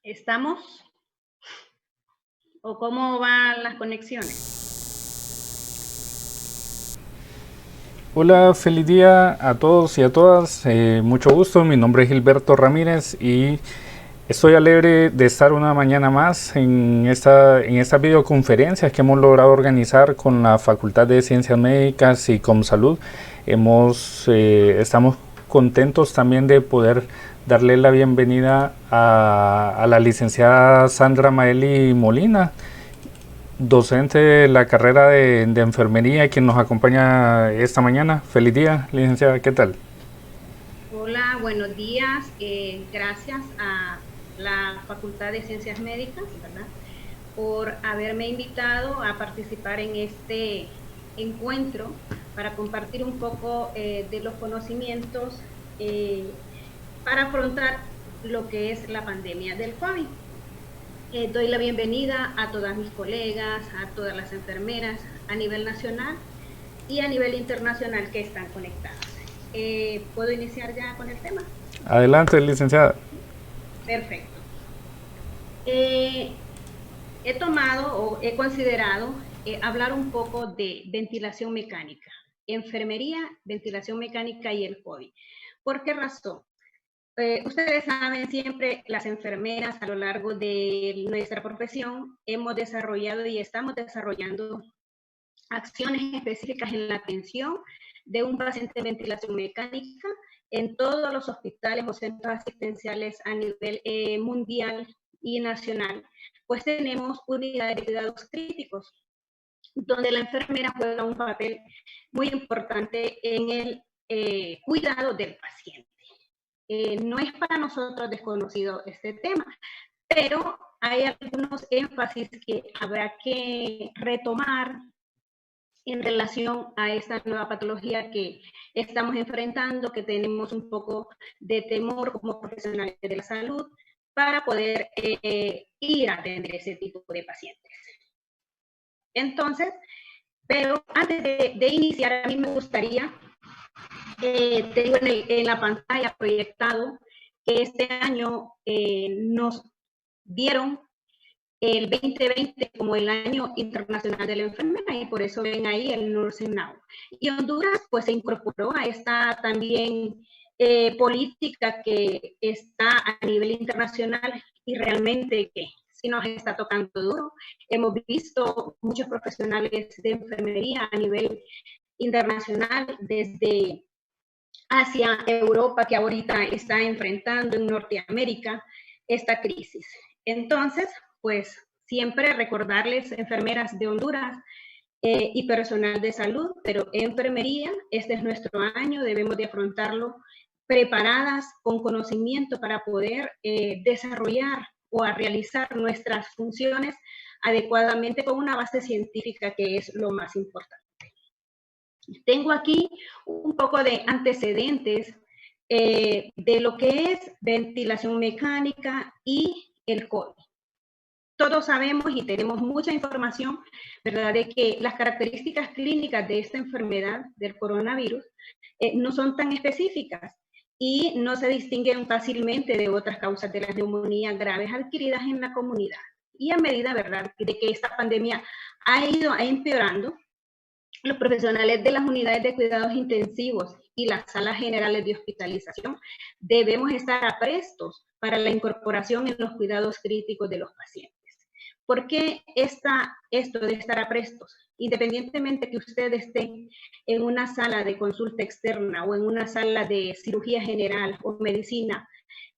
¿Estamos? ¿O cómo van las conexiones? Hola, feliz día a todos y a todas. Mucho gusto, mi nombre es Gilberto Ramírez y estoy alegre de estar una mañana más en esta videoconferencia que hemos logrado organizar con la Facultad de Ciencias Médicas y Comsalud. Estamos contentos también de poder darle la bienvenida a la licenciada Sandra Maeli Molina, docente de la carrera de enfermería, quien nos acompaña esta mañana. Feliz día, licenciada, ¿qué tal? Hola, buenos días. Gracias a la Facultad de Ciencias Médicas, ¿verdad?, por haberme invitado a participar en este encuentro para compartir un poco de los conocimientos para afrontar lo que es la pandemia del COVID. Doy la bienvenida a todas mis colegas, a todas las enfermeras a nivel nacional y a nivel internacional que están conectadas. ¿Puedo iniciar ya con el tema? Adelante, licenciada. Perfecto. He tomado o he considerado hablar un poco de ventilación mecánica, enfermería, ventilación mecánica y el COVID. ¿Por qué razón? Ustedes saben, siempre las enfermeras a lo largo de nuestra profesión hemos desarrollado y estamos desarrollando acciones específicas en la atención de un paciente de ventilación mecánica en todos los hospitales o centros asistenciales a nivel mundial y nacional. Pues tenemos unidades de cuidados críticos, donde la enfermera juega un papel muy importante en el cuidado del paciente. No es para nosotros desconocido este tema, pero hay algunos énfasis que habrá que retomar en relación a esta nueva patología que estamos enfrentando, que tenemos un poco de temor como profesionales de la salud para poder ir a atender ese tipo de pacientes. Entonces, pero antes de iniciar, a mí me gustaría, tengo en la pantalla proyectado que este año nos dieron el 2020 como el año internacional de la enfermera y por eso ven ahí el Nursing Now. Y Honduras pues se incorporó a esta también política que está a nivel internacional y realmente que sí nos está tocando duro. Hemos visto muchos profesionales de enfermería a nivel internacional desde Asia, Europa, que ahorita está enfrentando en Norteamérica esta crisis. Entonces, pues siempre recordarles, enfermeras de Honduras y personal de salud, pero enfermería, este es nuestro año, debemos de afrontarlo preparadas, con conocimiento para poder desarrollar o a realizar nuestras funciones adecuadamente con una base científica que es lo más importante. Tengo aquí un poco de antecedentes de lo que es ventilación mecánica y el COVID. Todos sabemos y tenemos mucha información, ¿verdad?, de que las características clínicas de esta enfermedad del coronavirus no son tan específicas y no se distinguen fácilmente de otras causas de las neumonías graves adquiridas en la comunidad. Y a medida, ¿verdad?, de que esta pandemia ha ido empeorando, los profesionales de las unidades de cuidados intensivos y las salas generales de hospitalización debemos estar aprestos para la incorporación en los cuidados críticos de los pacientes. ¿Por qué esto de estar aprestos? Independientemente que usted esté en una sala de consulta externa o en una sala de cirugía general o medicina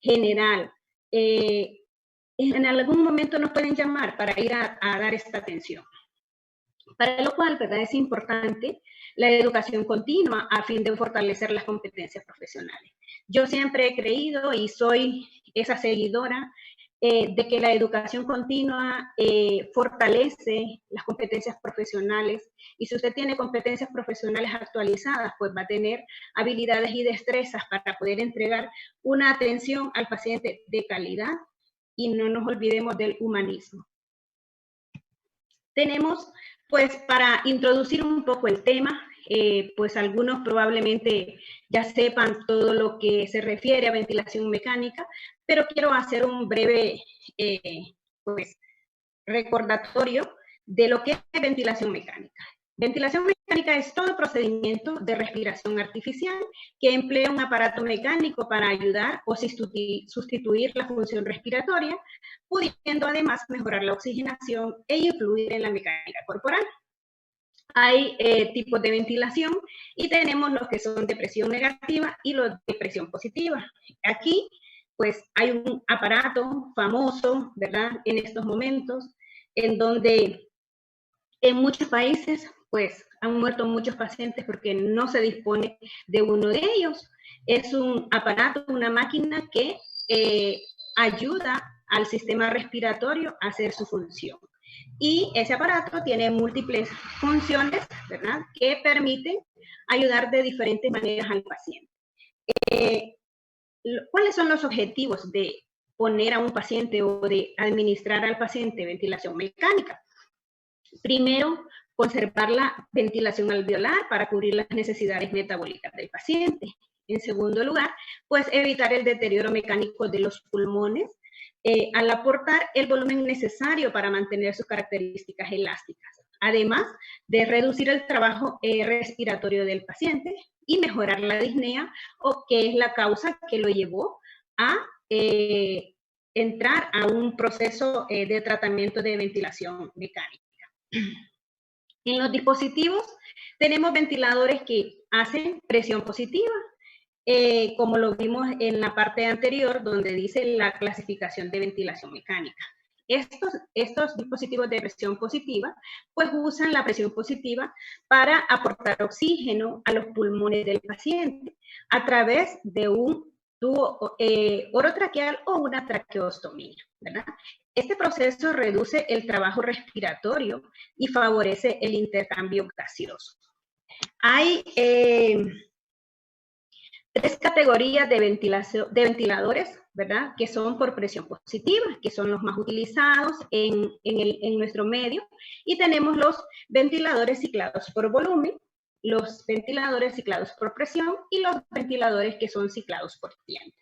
general, en algún momento nos pueden llamar para ir a dar esta atención. Para lo cual, ¿verdad?, es importante la educación continua a fin de fortalecer las competencias profesionales. Yo siempre he creído y soy esa seguidora de que la educación continua fortalece las competencias profesionales, y si usted tiene competencias profesionales actualizadas, pues va a tener habilidades y destrezas para poder entregar una atención al paciente de calidad, y no nos olvidemos del humanismo. Tenemos, pues, para introducir un poco el tema, pues algunos probablemente ya sepan todo lo que se refiere a ventilación mecánica, pero quiero hacer un breve, pues, recordatorio de lo que es ventilación mecánica. Ventilación mecánica es todo procedimiento de respiración artificial que emplea un aparato mecánico para ayudar o sustituir la función respiratoria, pudiendo además mejorar la oxigenación e influir en la mecánica corporal. Hay tipos de ventilación y tenemos los que son de presión negativa y los de presión positiva. Aquí, pues, hay un aparato famoso, ¿verdad?, en estos momentos, en donde en muchos países, pues, han muerto muchos pacientes porque no se dispone de uno de ellos. Es un aparato, una máquina que ayuda al sistema respiratorio a hacer su función. Y ese aparato tiene múltiples funciones, ¿verdad?, que permiten ayudar de diferentes maneras al paciente. ¿Cuáles son los objetivos de poner a un paciente o de administrar al paciente ventilación mecánica? Primero, conservar la ventilación alveolar para cubrir las necesidades metabólicas del paciente. En segundo lugar, pues evitar el deterioro mecánico de los pulmones al aportar el volumen necesario para mantener sus características elásticas, además de reducir el trabajo respiratorio del paciente y mejorar la disnea, o que es la causa que lo llevó a entrar a un proceso de tratamiento de ventilación mecánica. En los dispositivos tenemos ventiladores que hacen presión positiva, como lo vimos en la parte anterior, donde dice la clasificación de ventilación mecánica. Estos dispositivos de presión positiva, pues usan la presión positiva para aportar oxígeno a los pulmones del paciente a través de un tubo orotraqueal o una traqueostomía, ¿verdad? Este proceso reduce el trabajo respiratorio y favorece el intercambio gaseoso. Hay tres categorías de ventiladores, ¿verdad?, que son por presión positiva, que son los más utilizados en nuestro medio, y tenemos los ventiladores ciclados por volumen, los ventiladores ciclados por presión y los ventiladores que son ciclados por tiempo.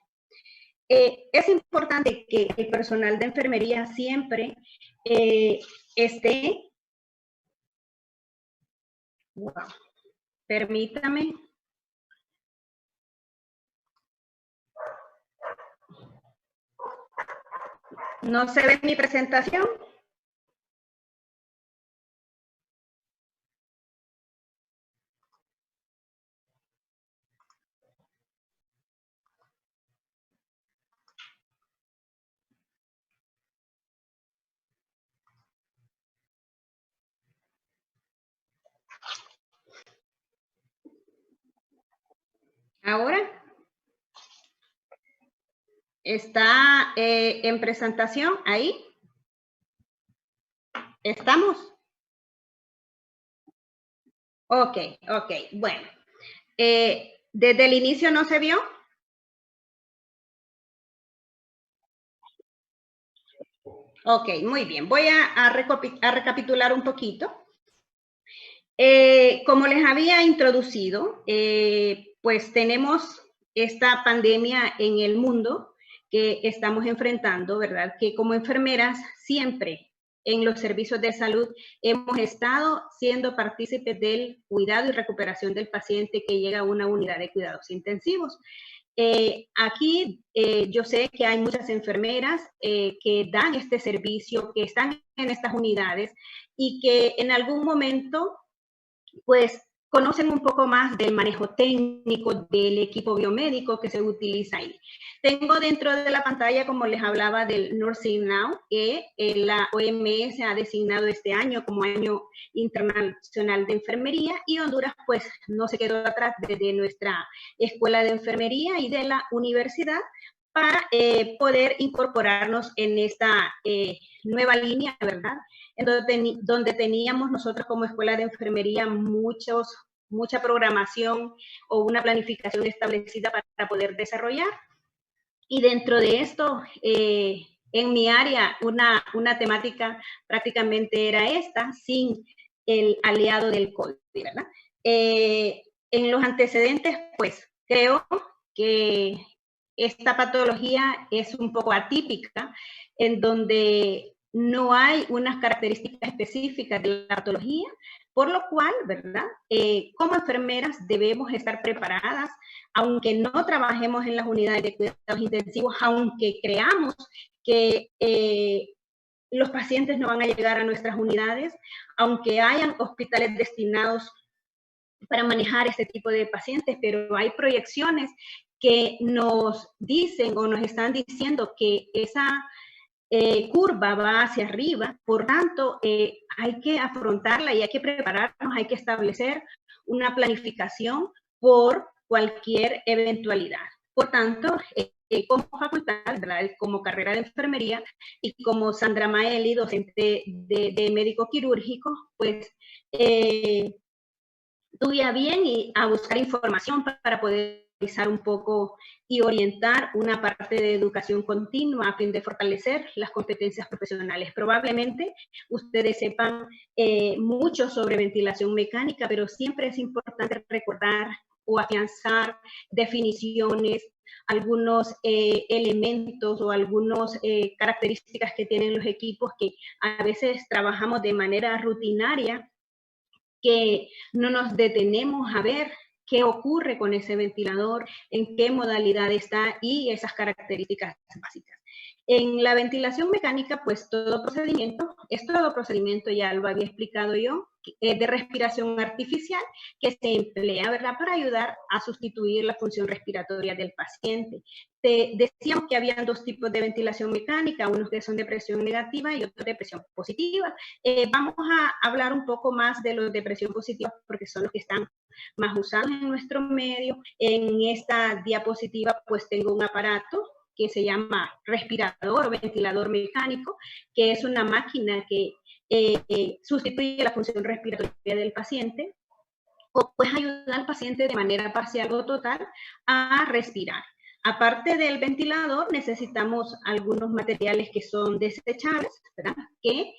Es importante que el personal de enfermería siempre esté... Wow. Permítame. ¿No se ve mi presentación? Ahora está en presentación ahí. ¿Estamos? Ok, bueno. ¿Desde el inicio no se vio? Ok, muy bien. Voy a recapitular un poquito. Como les había introducido, pues tenemos esta pandemia en el mundo que estamos enfrentando, ¿verdad? Que como enfermeras siempre en los servicios de salud hemos estado siendo partícipes del cuidado y recuperación del paciente que llega a una unidad de cuidados intensivos. Aquí yo sé que hay muchas enfermeras que dan este servicio, que están en estas unidades y que en algún momento pues conocen un poco más del manejo técnico del equipo biomédico que se utiliza ahí. Tengo dentro de la pantalla, como les hablaba, del Nursing Now, que la OMS ha designado este año como Año Internacional de Enfermería, y Honduras pues no se quedó atrás desde nuestra Escuela de Enfermería y de la universidad para poder incorporarnos en esta nueva línea, ¿verdad?, donde teníamos nosotros como Escuela de Enfermería mucha programación o una planificación establecida para poder desarrollar. Y dentro de esto, en mi área una temática prácticamente era esta, sin el aliado del COVID, ¿verdad? En los antecedentes, pues creo que esta patología es un poco atípica, en donde no hay unas características específicas de la patología, por lo cual, ¿verdad? Como enfermeras debemos estar preparadas, aunque no trabajemos en las unidades de cuidados intensivos, aunque creamos que los pacientes no van a llegar a nuestras unidades, aunque hayan hospitales destinados para manejar este tipo de pacientes, pero hay proyecciones que nos dicen o nos están diciendo que esa curva va hacia arriba, por tanto, hay que afrontarla y hay que prepararnos, hay que establecer una planificación por cualquier eventualidad. Por tanto, como facultad, ¿verdad? Como carrera de enfermería y como Sandra Maeli, docente de médico quirúrgico, pues tuve a bien y a buscar información para poder realizar un poco y orientar una parte de educación continua a fin de fortalecer las competencias profesionales. Probablemente ustedes sepan mucho sobre ventilación mecánica, pero siempre es importante recordar o afianzar definiciones, algunos elementos o algunas características que tienen los equipos que a veces trabajamos de manera rutinaria, que no nos detenemos a ver qué ocurre con ese ventilador, en qué modalidad está y esas características básicas. En la ventilación mecánica, pues todo procedimiento, ya lo había explicado yo, de respiración artificial que se emplea, ¿verdad?, para ayudar a sustituir la función respiratoria del paciente. Decíamos que había dos tipos de ventilación mecánica, unos que son de presión negativa y otros de presión positiva. Vamos a hablar un poco más de los de presión positiva porque son los que están más usados en nuestro medio. En esta diapositiva pues tengo un aparato que se llama respirador o ventilador mecánico, que es una máquina que sustituye la función respiratoria del paciente o puede ayudar al paciente de manera parcial o total a respirar. Aparte del ventilador, necesitamos algunos materiales que son desechables, ¿verdad?, que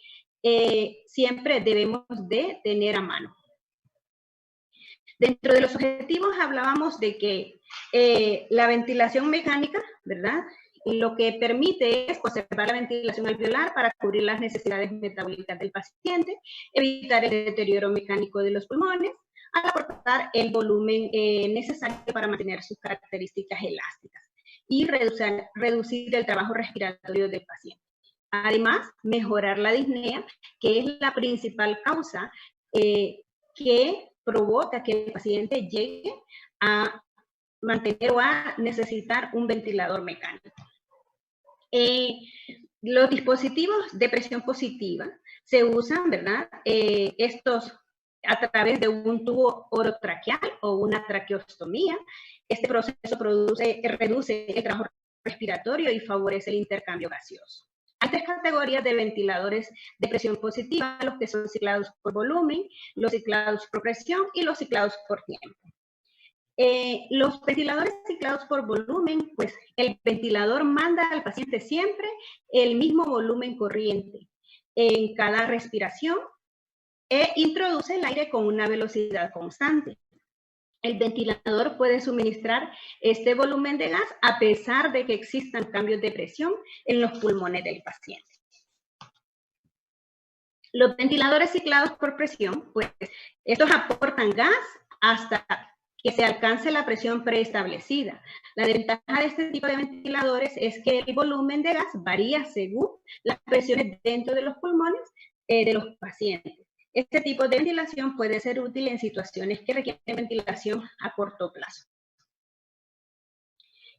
siempre debemos de tener a mano. Dentro de los objetivos hablábamos de que la ventilación mecánica, ¿verdad?, lo que permite es conservar la ventilación alveolar para cubrir las necesidades metabólicas del paciente, evitar el deterioro mecánico de los pulmones, al aportar el volumen necesario para mantener sus características elásticas y reducir el trabajo respiratorio del paciente. Además, mejorar la disnea, que es la principal causa que provoca que el paciente llegue a mantener o a necesitar un ventilador mecánico. Los dispositivos de presión positiva se usan, ¿verdad?, estos a través de un tubo orotraqueal o una traqueostomía. Este proceso reduce el trabajo respiratorio y favorece el intercambio gaseoso. Hay tres categorías de ventiladores de presión positiva, los que son ciclados por volumen, los ciclados por presión y los ciclados por tiempo. Los ventiladores ciclados por volumen, pues el ventilador manda al paciente siempre el mismo volumen corriente en cada respiración e introduce el aire con una velocidad constante. El ventilador puede suministrar este volumen de gas a pesar de que existan cambios de presión en los pulmones del paciente. Los ventiladores ciclados por presión, pues estos aportan gas hasta que se alcance la presión preestablecida. La desventaja de este tipo de ventiladores es que el volumen de gas varía según las presiones dentro de los pulmones de los pacientes. Este tipo de ventilación puede ser útil en situaciones que requieren ventilación a corto plazo.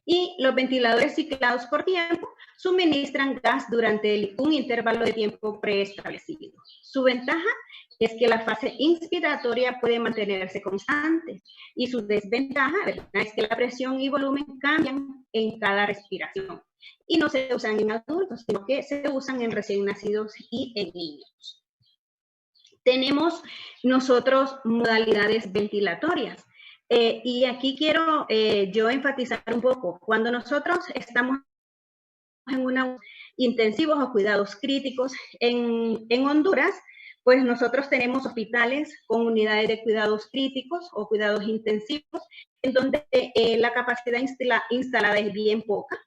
Y los ventiladores ciclados por tiempo suministran gas durante un intervalo de tiempo preestablecido. Su ventaja es que la fase inspiratoria puede mantenerse constante y su desventaja, ¿verdad?, es que la presión y volumen cambian en cada respiración y no se usan en adultos, sino que se usan en recién nacidos y en niños. Tenemos nosotros modalidades ventilatorias. Y aquí quiero yo enfatizar un poco. Cuando nosotros estamos en intensivos o cuidados críticos. En Honduras, pues nosotros tenemos hospitales con unidades de cuidados críticos o cuidados intensivos, en donde la capacidad instalada es bien poca.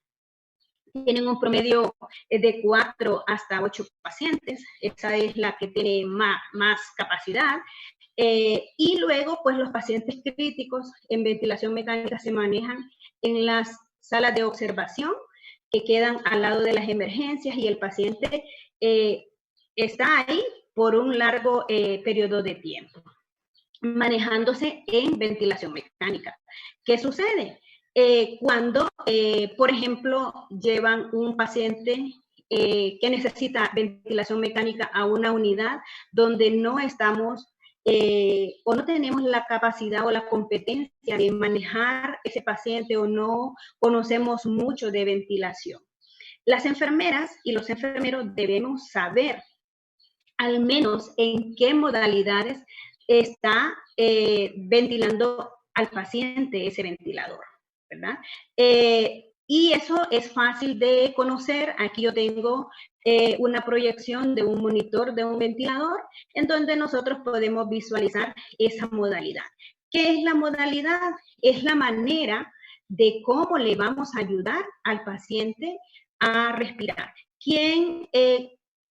Tienen un promedio de 4 hasta 8 pacientes. Esa es la que tiene más capacidad. Y luego, pues los pacientes críticos en ventilación mecánica se manejan en las salas de observación que quedan al lado de las emergencias, y el paciente está ahí por un largo periodo de tiempo, manejándose en ventilación mecánica. ¿Qué sucede? Cuando, por ejemplo, llevan un paciente que necesita ventilación mecánica a una unidad donde no estamos o no tenemos la capacidad o la competencia de manejar ese paciente, o no conocemos mucho de ventilación. Las enfermeras y los enfermeros debemos saber al menos en qué modalidades está ventilando al paciente ese ventilador, ¿verdad? Y eso es fácil de conocer. Aquí yo tengo una proyección de un monitor de un ventilador en donde nosotros podemos visualizar esa modalidad. ¿Qué es la modalidad? Es la manera de cómo le vamos a ayudar al paciente a respirar. ¿Quién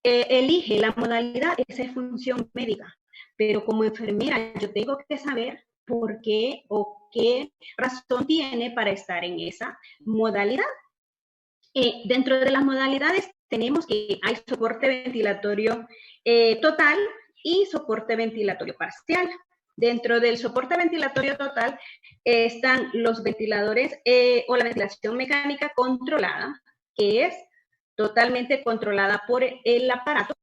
elige la modalidad? Esa es función médica. Pero como enfermera yo tengo que saber por qué o qué razón tiene para estar en esa modalidad. Dentro de las modalidades tenemos que hay soporte ventilatorio total y soporte ventilatorio parcial. Dentro del soporte ventilatorio total están los ventiladores o la ventilación mecánica controlada, que es totalmente controlada por el aparato.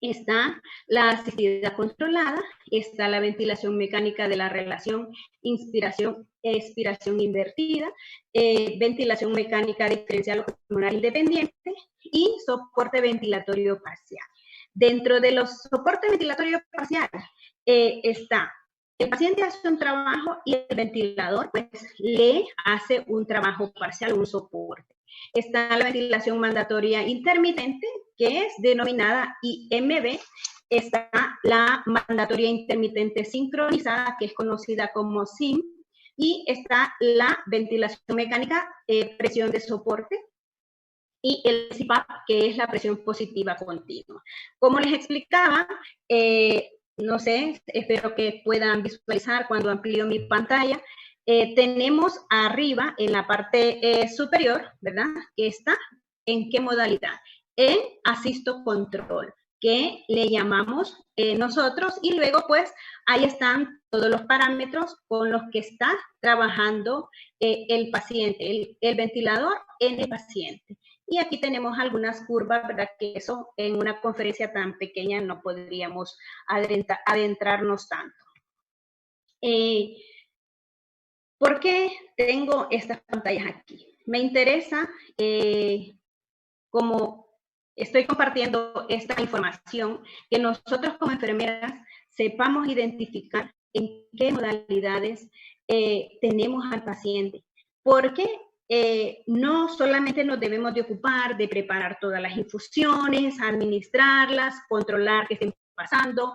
Está la asistida controlada, está la ventilación mecánica de la relación inspiración-expiración invertida, ventilación mecánica diferencial o pulmonar independiente y soporte ventilatorio parcial. Dentro de los soportes ventilatorios parciales está el paciente hace un trabajo y el ventilador pues le hace un trabajo parcial, un soporte. Está la ventilación mandatoria intermitente, que es denominada IMV. Está la mandatoria intermitente sincronizada, que es conocida como SIM. Y está la ventilación mecánica, presión de soporte. Y el CPAP, que es la presión positiva continua. Como les explicaba, no sé, espero que puedan visualizar cuando amplío mi pantalla. Tenemos arriba, en la parte superior, ¿verdad? Que está en qué modalidad. En asisto control, que le llamamos nosotros, y luego pues ahí están todos los parámetros con los que está trabajando el paciente, el ventilador en el paciente. Y aquí tenemos algunas curvas, ¿verdad? Que eso en una conferencia tan pequeña no podríamos adentrarnos tanto. ¿Por qué tengo estas pantallas aquí? Me interesa, como estoy compartiendo esta información, que nosotros como enfermeras sepamos identificar en qué modalidades tenemos al paciente. Porque no solamente nos debemos de ocupar de preparar todas las infusiones, administrarlas, controlar que estén pasando,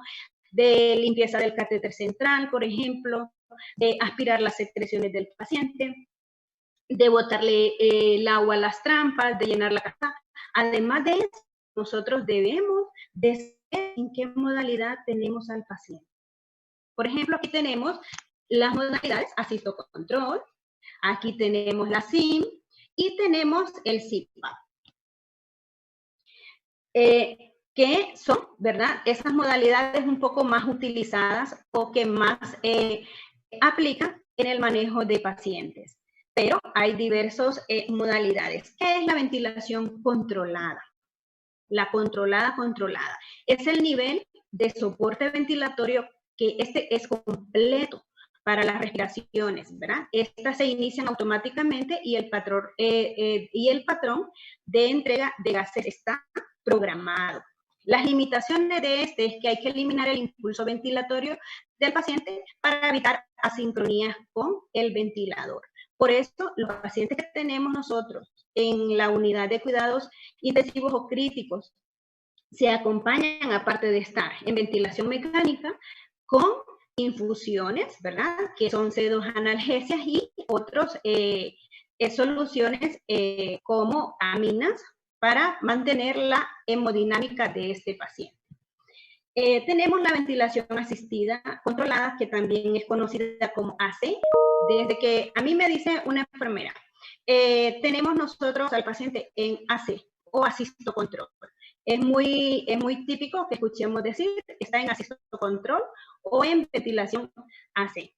de limpieza del catéter central, por ejemplo, de aspirar las secreciones del paciente, de botarle el agua a las trampas, de llenar la casa. Además de eso, nosotros debemos de saber en qué modalidad tenemos al paciente. Por ejemplo, aquí tenemos las modalidades asisto control, aquí tenemos la SIM y tenemos el CPAP. Que son, ¿verdad? Esas modalidades un poco más utilizadas o que más aplican en el manejo de pacientes. Pero hay diversas modalidades. ¿Qué es la ventilación controlada? La controlada es el nivel de soporte ventilatorio que este es completo para las respiraciones, ¿verdad? Estas se inician automáticamente y el patrón de entrega de gases está programado. Las limitaciones de este es que hay que eliminar el impulso ventilatorio del paciente para evitar asincronías con el ventilador. Por eso, los pacientes que tenemos nosotros en la unidad de cuidados intensivos o críticos se acompañan, aparte de estar en ventilación mecánica, con infusiones, ¿verdad? Que son pseudoanalgesias y otras soluciones como aminas para mantener la hemodinámica de este paciente. Tenemos la ventilación asistida controlada, que también es conocida como AC. Desde que a mí me dice una enfermera, tenemos nosotros al paciente en AC o asisto control. Es muy típico que escuchemos decir, está en asisto control o en ventilación AC.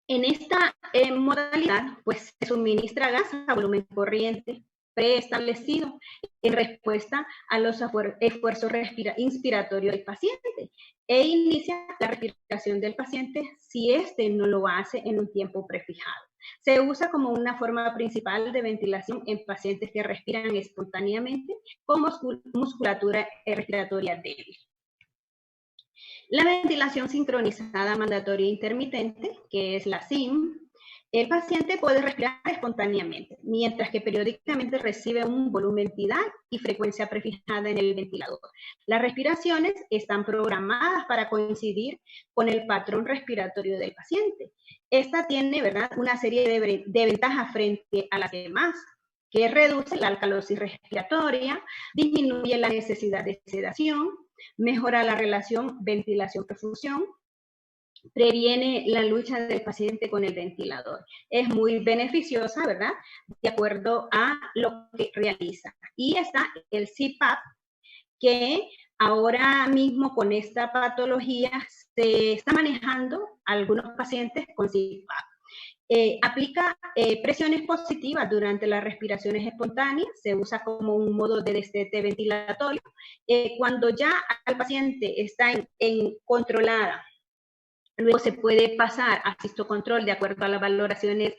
En esta modalidad, pues se suministra gas a volumen corriente preestablecido en respuesta a los esfuerzos inspiratorios del paciente e inicia la respiración del paciente si éste no lo hace en un tiempo prefijado. Se usa como una forma principal de ventilación en pacientes que respiran espontáneamente con musculatura respiratoria débil. La ventilación sincronizada mandatoria e intermitente, que es la SIM, el paciente puede respirar espontáneamente, mientras que periódicamente recibe un volumen tidal y frecuencia prefijada en el ventilador. Las respiraciones están programadas para coincidir con el patrón respiratorio del paciente. Esta tiene, ¿verdad?, una serie de ventajas frente a las demás, que reduce la alcalosis respiratoria, disminuye la necesidad de sedación, mejora la relación ventilación-perfusión, previene la lucha del paciente con el ventilador. Es muy beneficiosa, ¿verdad?, de acuerdo a lo que realiza. Y está el CPAP, que ahora mismo con esta patología se está manejando algunos pacientes con CPAP. Aplica presiones positivas durante las respiraciones espontáneas, se usa como un modo de destete ventilatorio. Cuando ya el paciente está en controlada, luego se puede pasar a asistocontrol de acuerdo a las valoraciones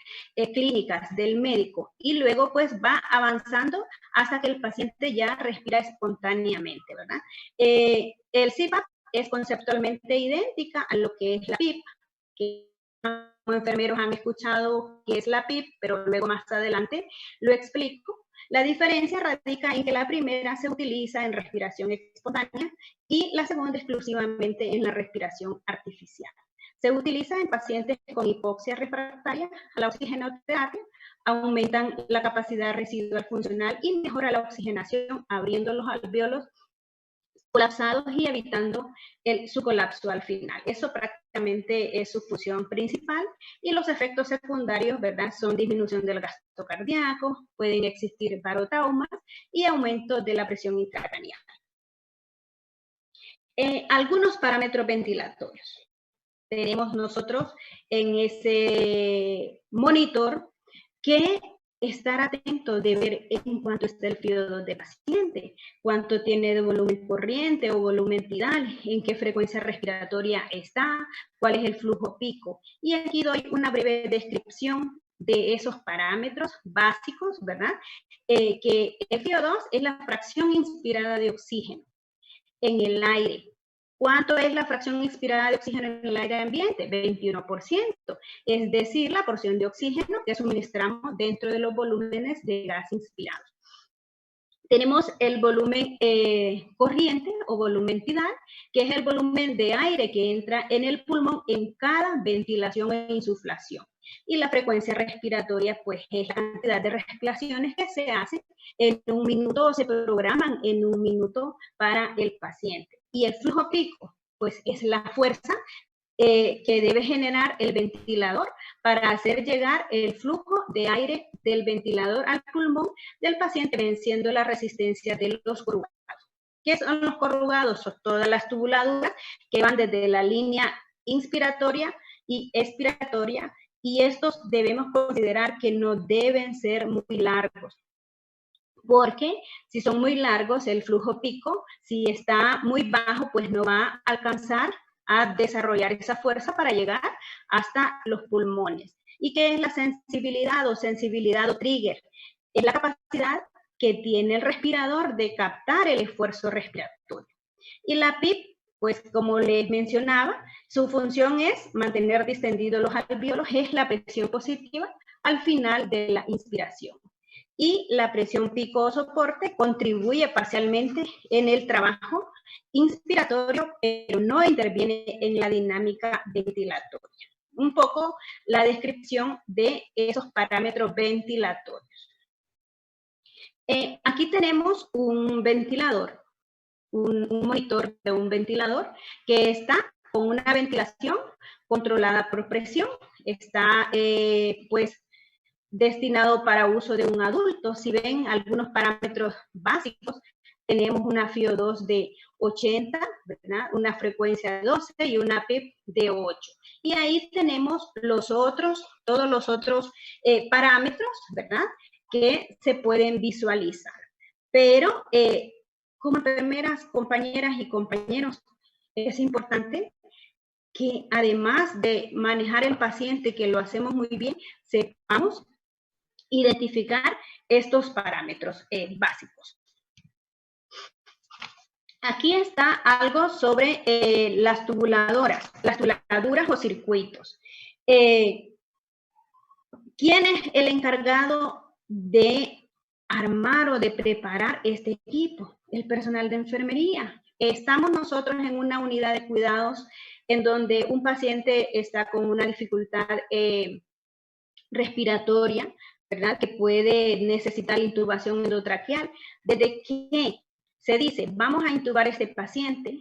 clínicas del médico y luego pues va avanzando hasta que el paciente ya respira espontáneamente, ¿verdad? El CPAP es conceptualmente idéntica a lo que es la PIP, que como enfermeros han escuchado que es la PIP, pero luego más adelante lo explico. La diferencia radica en que la primera se utiliza en respiración espontánea y la segunda exclusivamente en la respiración artificial. Se utiliza en pacientes con hipoxia refractaria a la oxigenoterapia, aumentan la capacidad residual funcional y mejora la oxigenación, abriendo los alvéolos colapsados y evitando su colapso al final. Eso prácticamente es su función principal y los efectos secundarios, ¿verdad?, son disminución del gasto cardíaco, pueden existir barotraumas y aumento de la presión intracraneal. Algunos parámetros ventilatorios. Tenemos nosotros en ese monitor que estar atento de ver en cuánto está el FiO2 del paciente, cuánto tiene de volumen corriente o volumen tidal, en qué frecuencia respiratoria está, cuál es el flujo pico. Y aquí doy una breve descripción de esos parámetros básicos, ¿verdad? Que el FiO2 es la fracción inspirada de oxígeno en el aire. ¿Cuánto es la fracción inspirada de oxígeno en el aire ambiente? 21%, es decir, la porción de oxígeno que suministramos dentro de los volúmenes de gas inspirado. Tenemos el volumen corriente o volumen tidal, que es el volumen de aire que entra en el pulmón en cada ventilación e insuflación. Y la frecuencia respiratoria, pues, es la cantidad de respiraciones que se hacen en un minuto o se programan en un minuto para el paciente. Y el flujo pico, pues, es la fuerza que debe generar el ventilador para hacer llegar el flujo de aire del ventilador al pulmón del paciente, venciendo la resistencia de los corrugados. ¿Qué son los corrugados? Son todas las tubuladuras que van desde la línea inspiratoria y expiratoria, y estos debemos considerar que no deben ser muy largos, porque si son muy largos, el flujo pico, si está muy bajo, pues no va a alcanzar a desarrollar esa fuerza para llegar hasta los pulmones. ¿Y qué es la sensibilidad o trigger? Es la capacidad que tiene el respirador de captar el esfuerzo respiratorio. Y la PIP, pues como les mencionaba, su función es mantener distendidos los alvéolos, es la presión positiva al final de la inspiración. Y la presión pico o soporte contribuye parcialmente en el trabajo inspiratorio, pero no interviene en la dinámica ventilatoria. Un poco la descripción de esos parámetros ventilatorios. Aquí tenemos un ventilador, un monitor de un ventilador que está con una ventilación controlada por presión. Está pues destinado para uso de un adulto. Si ven algunos parámetros básicos, tenemos una FiO2 de 80, ¿verdad? Una frecuencia de 12 y una PIP de 8. Y ahí tenemos todos los otros parámetros, ¿verdad? Que se pueden visualizar. Pero como enfermeras, compañeras y compañeros, es importante que además de manejar el paciente, que lo hacemos muy bien, sepamos identificar estos parámetros básicos. Aquí está algo sobre las tubuladuras o circuitos. ¿Quién es el encargado de armar o de preparar este equipo? El personal de enfermería. Estamos nosotros en una unidad de cuidados en donde un paciente está con una dificultad respiratoria, ¿verdad? Que puede necesitar intubación endotraqueal. Desde que se dice, vamos a intubar a este paciente,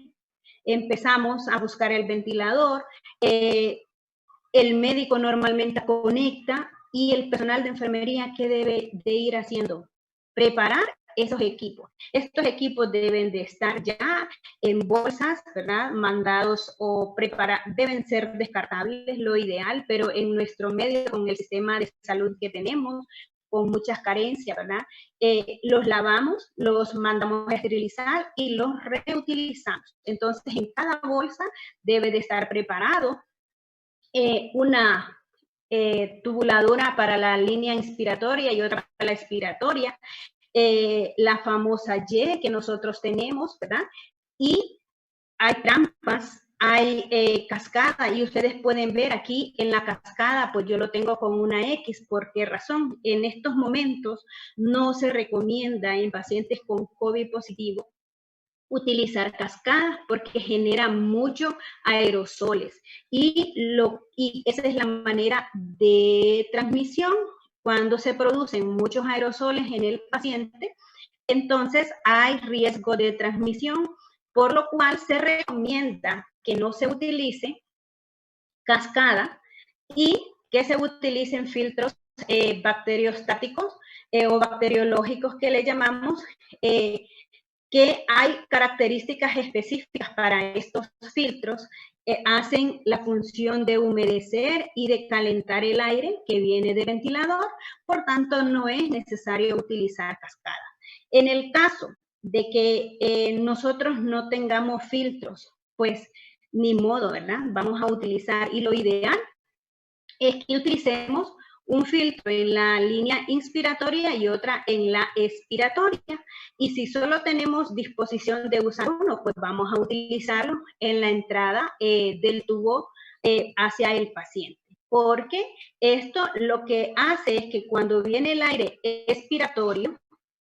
empezamos a buscar el ventilador, el médico normalmente conecta y el personal de enfermería, ¿qué debe de ir haciendo? Preparar esos equipos. Estos equipos deben de estar ya en bolsas, ¿verdad? Mandados o preparados, deben ser descartables, lo ideal, pero en nuestro medio, con el sistema de salud que tenemos, con muchas carencias, ¿verdad? Los lavamos, los mandamos a esterilizar y los reutilizamos. Entonces, en cada bolsa debe de estar preparado una tubuladora para la línea inspiratoria y otra para la expiratoria, la famosa Y que nosotros tenemos, ¿verdad? Y hay trampas, hay cascada, y ustedes pueden ver aquí en la cascada, pues yo lo tengo con una X. ¿Por qué razón? En estos momentos no se recomienda en pacientes con COVID positivo utilizar cascadas porque genera mucho aerosoles y esa es la manera de transmisión. Cuando se producen muchos aerosoles en el paciente, entonces hay riesgo de transmisión, por lo cual se recomienda que no se utilice cascada y que se utilicen filtros bacteriostáticos o bacteriológicos que le llamamos, que hay características específicas para estos filtros, hacen la función de humedecer y de calentar el aire que viene del ventilador, por tanto no es necesario utilizar cascada. En el caso de que nosotros no tengamos filtros, pues ni modo, ¿verdad? Vamos a utilizar, y lo ideal es que utilicemos un filtro en la línea inspiratoria y otra en la expiratoria. Y si solo tenemos disposición de usar uno, pues vamos a utilizarlo en la entrada del tubo hacia el paciente. Porque esto lo que hace es que cuando viene el aire expiratorio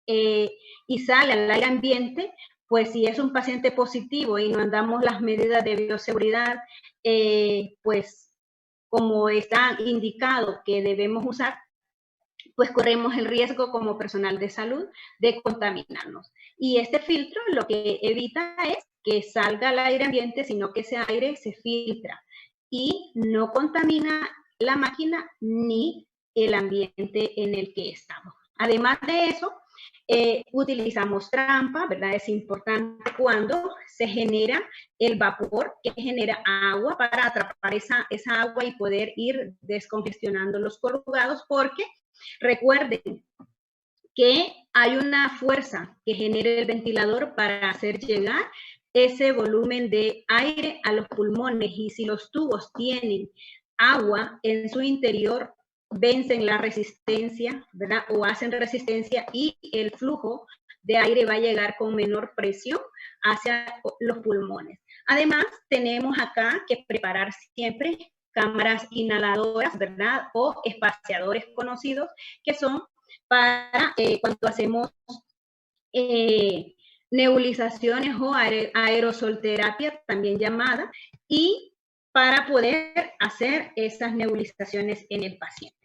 y sale al aire ambiente, pues si es un paciente positivo y no andamos las medidas de bioseguridad, pues como está indicado que debemos usar, pues corremos el riesgo como personal de salud de contaminarnos. Y este filtro lo que evita es que salga al aire ambiente, sino que ese aire se filtra y no contamina la máquina ni el ambiente en el que estamos. Además de eso, utilizamos trampa, ¿verdad? Es importante cuando se genera el vapor que genera agua para atrapar esa agua y poder ir descongestionando los corrugados, porque recuerden que hay una fuerza que genera el ventilador para hacer llegar ese volumen de aire a los pulmones, y si los tubos tienen agua en su interior, vencen la resistencia, ¿verdad? O hacen resistencia y el flujo de aire va a llegar con menor presión hacia los pulmones. Además, tenemos acá que preparar siempre cámaras inhaladoras, ¿verdad? O espaciadores conocidos, que son para cuando hacemos nebulizaciones o aerosolterapia, también llamada, y para poder hacer esas nebulizaciones en el paciente.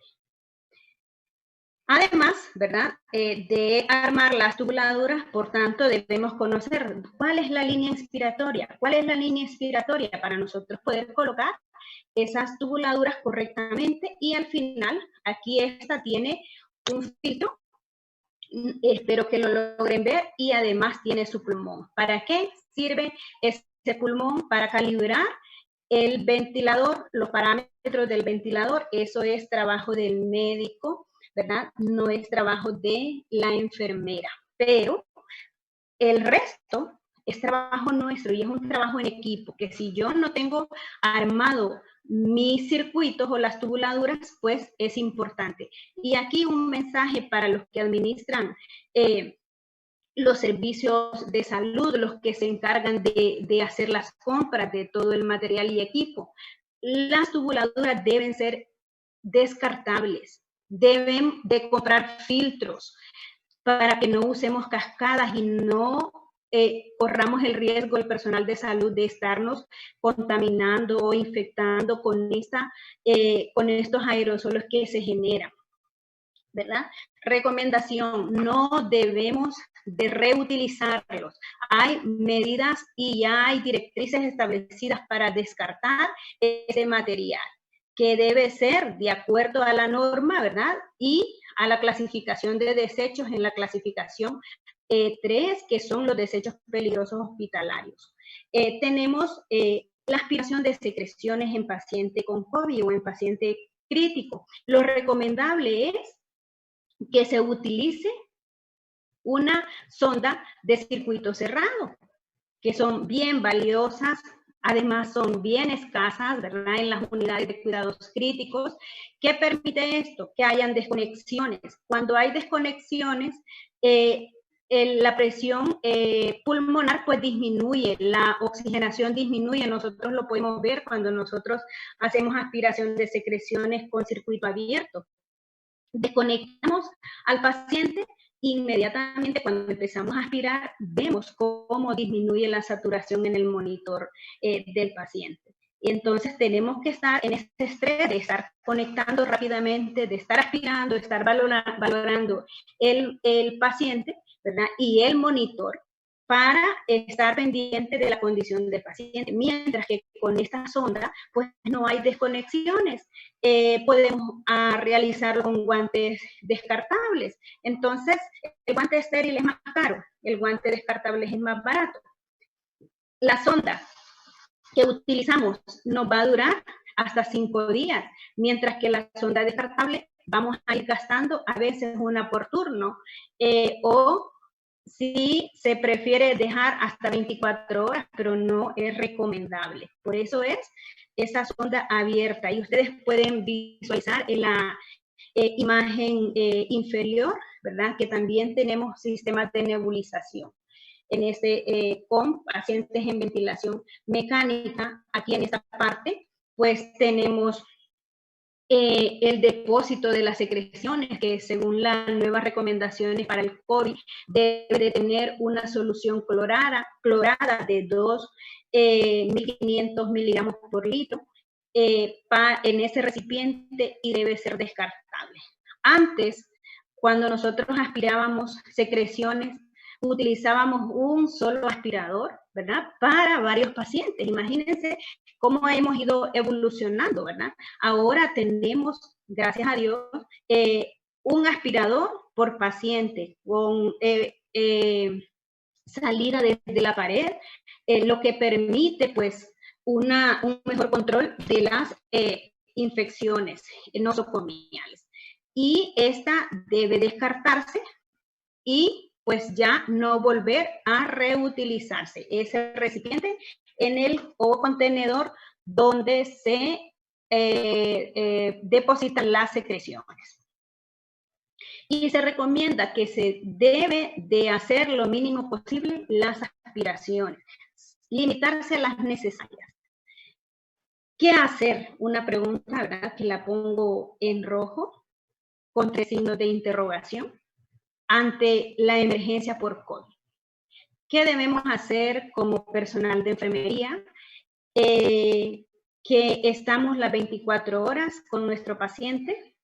Además, ¿verdad? De armar las tubuladuras, por tanto, debemos conocer cuál es la línea inspiratoria, para nosotros poder colocar esas tubuladuras correctamente, y al final, aquí esta tiene un filtro, espero que lo logren ver, y además tiene su pulmón. ¿Para qué sirve ese pulmón? Para calibrar el ventilador, los parámetros del ventilador. Eso es trabajo del médico, ¿verdad? No es trabajo de la enfermera, pero el resto es trabajo nuestro y es un trabajo en equipo, que si yo no tengo armado mis circuitos o las tubuladuras, pues es importante. Y aquí un mensaje para los que administran los servicios de salud, los que se encargan de hacer las compras de todo el material y equipo. Las tubuladuras deben ser descartables, deben de comprar filtros para que no usemos cascadas y no corramos el riesgo el personal de salud de estarnos contaminando o infectando con estos aerosolos que se generan, ¿verdad? Recomendación, no debemos de reutilizarlos. Hay medidas y ya hay directrices establecidas para descartar ese material, que debe ser de acuerdo a la norma, ¿verdad? Y a la clasificación de desechos en la clasificación 3, que son los desechos peligrosos hospitalarios. Tenemos la aspiración de secreciones en paciente con COVID o en paciente crítico. Lo recomendable es que se utilice una sonda de circuito cerrado, que son bien valiosas, además son bien escasas, ¿verdad? En las unidades de cuidados críticos. ¿Qué permite esto? Que hayan desconexiones. Cuando hay desconexiones, la presión pulmonar pues disminuye, la oxigenación disminuye. Nosotros lo podemos ver cuando nosotros hacemos aspiración de secreciones con circuito abierto. Desconectamos al paciente, inmediatamente cuando empezamos a aspirar, vemos cómo disminuye la saturación en el monitor del paciente. Y entonces tenemos que estar en este estrés de estar conectando rápidamente, de estar aspirando, de estar valorando el paciente, ¿verdad? Y el monitor, para estar pendiente de la condición del paciente, mientras que con esta sonda pues no hay desconexiones. Podemos realizarlo con guantes descartables. Entonces, el guante estéril es más caro, el guante descartable es más barato. La sonda que utilizamos nos va a durar hasta 5 días, mientras que la sonda descartable vamos a ir gastando a veces una por turno, o sí se prefiere dejar hasta 24 horas, pero no es recomendable. Por eso es esa sonda abierta, y ustedes pueden visualizar en la imagen inferior, ¿verdad? Que también tenemos sistemas de nebulización. Con pacientes en ventilación mecánica, aquí en esta parte, pues tenemos el depósito de las secreciones, que según las nuevas recomendaciones para el COVID, debe de tener una solución clorada de 2.500 miligramos por litro en ese recipiente, y debe ser descartable. Antes, cuando nosotros aspirábamos secreciones, utilizábamos un solo aspirador, ¿verdad? Para varios pacientes. Imagínense cómo hemos ido evolucionando, ¿verdad? Ahora tenemos, gracias a Dios, un aspirador por paciente, con salida desde la pared, lo que permite, pues, un mejor control de las infecciones nosocomiales. Y esta debe descartarse y pues ya no volver a reutilizarse ese recipiente o contenedor donde se depositan las secreciones. Y se recomienda que se debe de hacer lo mínimo posible las aspiraciones, limitarse a las necesarias. ¿Qué hacer? Una pregunta, ¿verdad? Que la pongo en rojo con 3 signos de interrogación ante la emergencia por COVID. ¿Qué debemos hacer como personal de enfermería? Que estamos las 24 horas con nuestro paciente,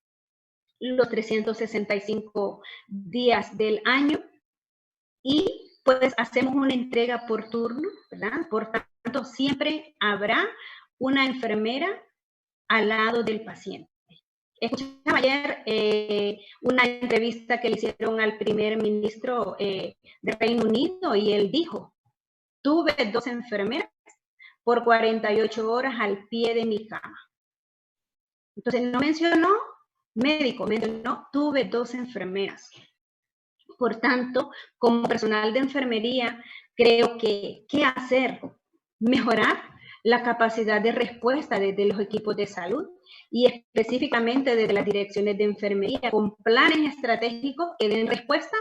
los 365 días del año, y pues hacemos una entrega por turno, ¿verdad? Por tanto, siempre habrá una enfermera al lado del paciente. Escuchaba ayer una entrevista que le hicieron al primer ministro de Reino Unido y él dijo, tuve 2 enfermeras por 48 horas al pie de mi cama. Entonces no mencionó médico, mencionó tuve 2 enfermeras. Por tanto, como personal de enfermería, creo que ¿qué hacer? Mejorar la capacidad de respuesta desde los equipos de salud y específicamente desde las direcciones de enfermería con planes estratégicos que den respuesta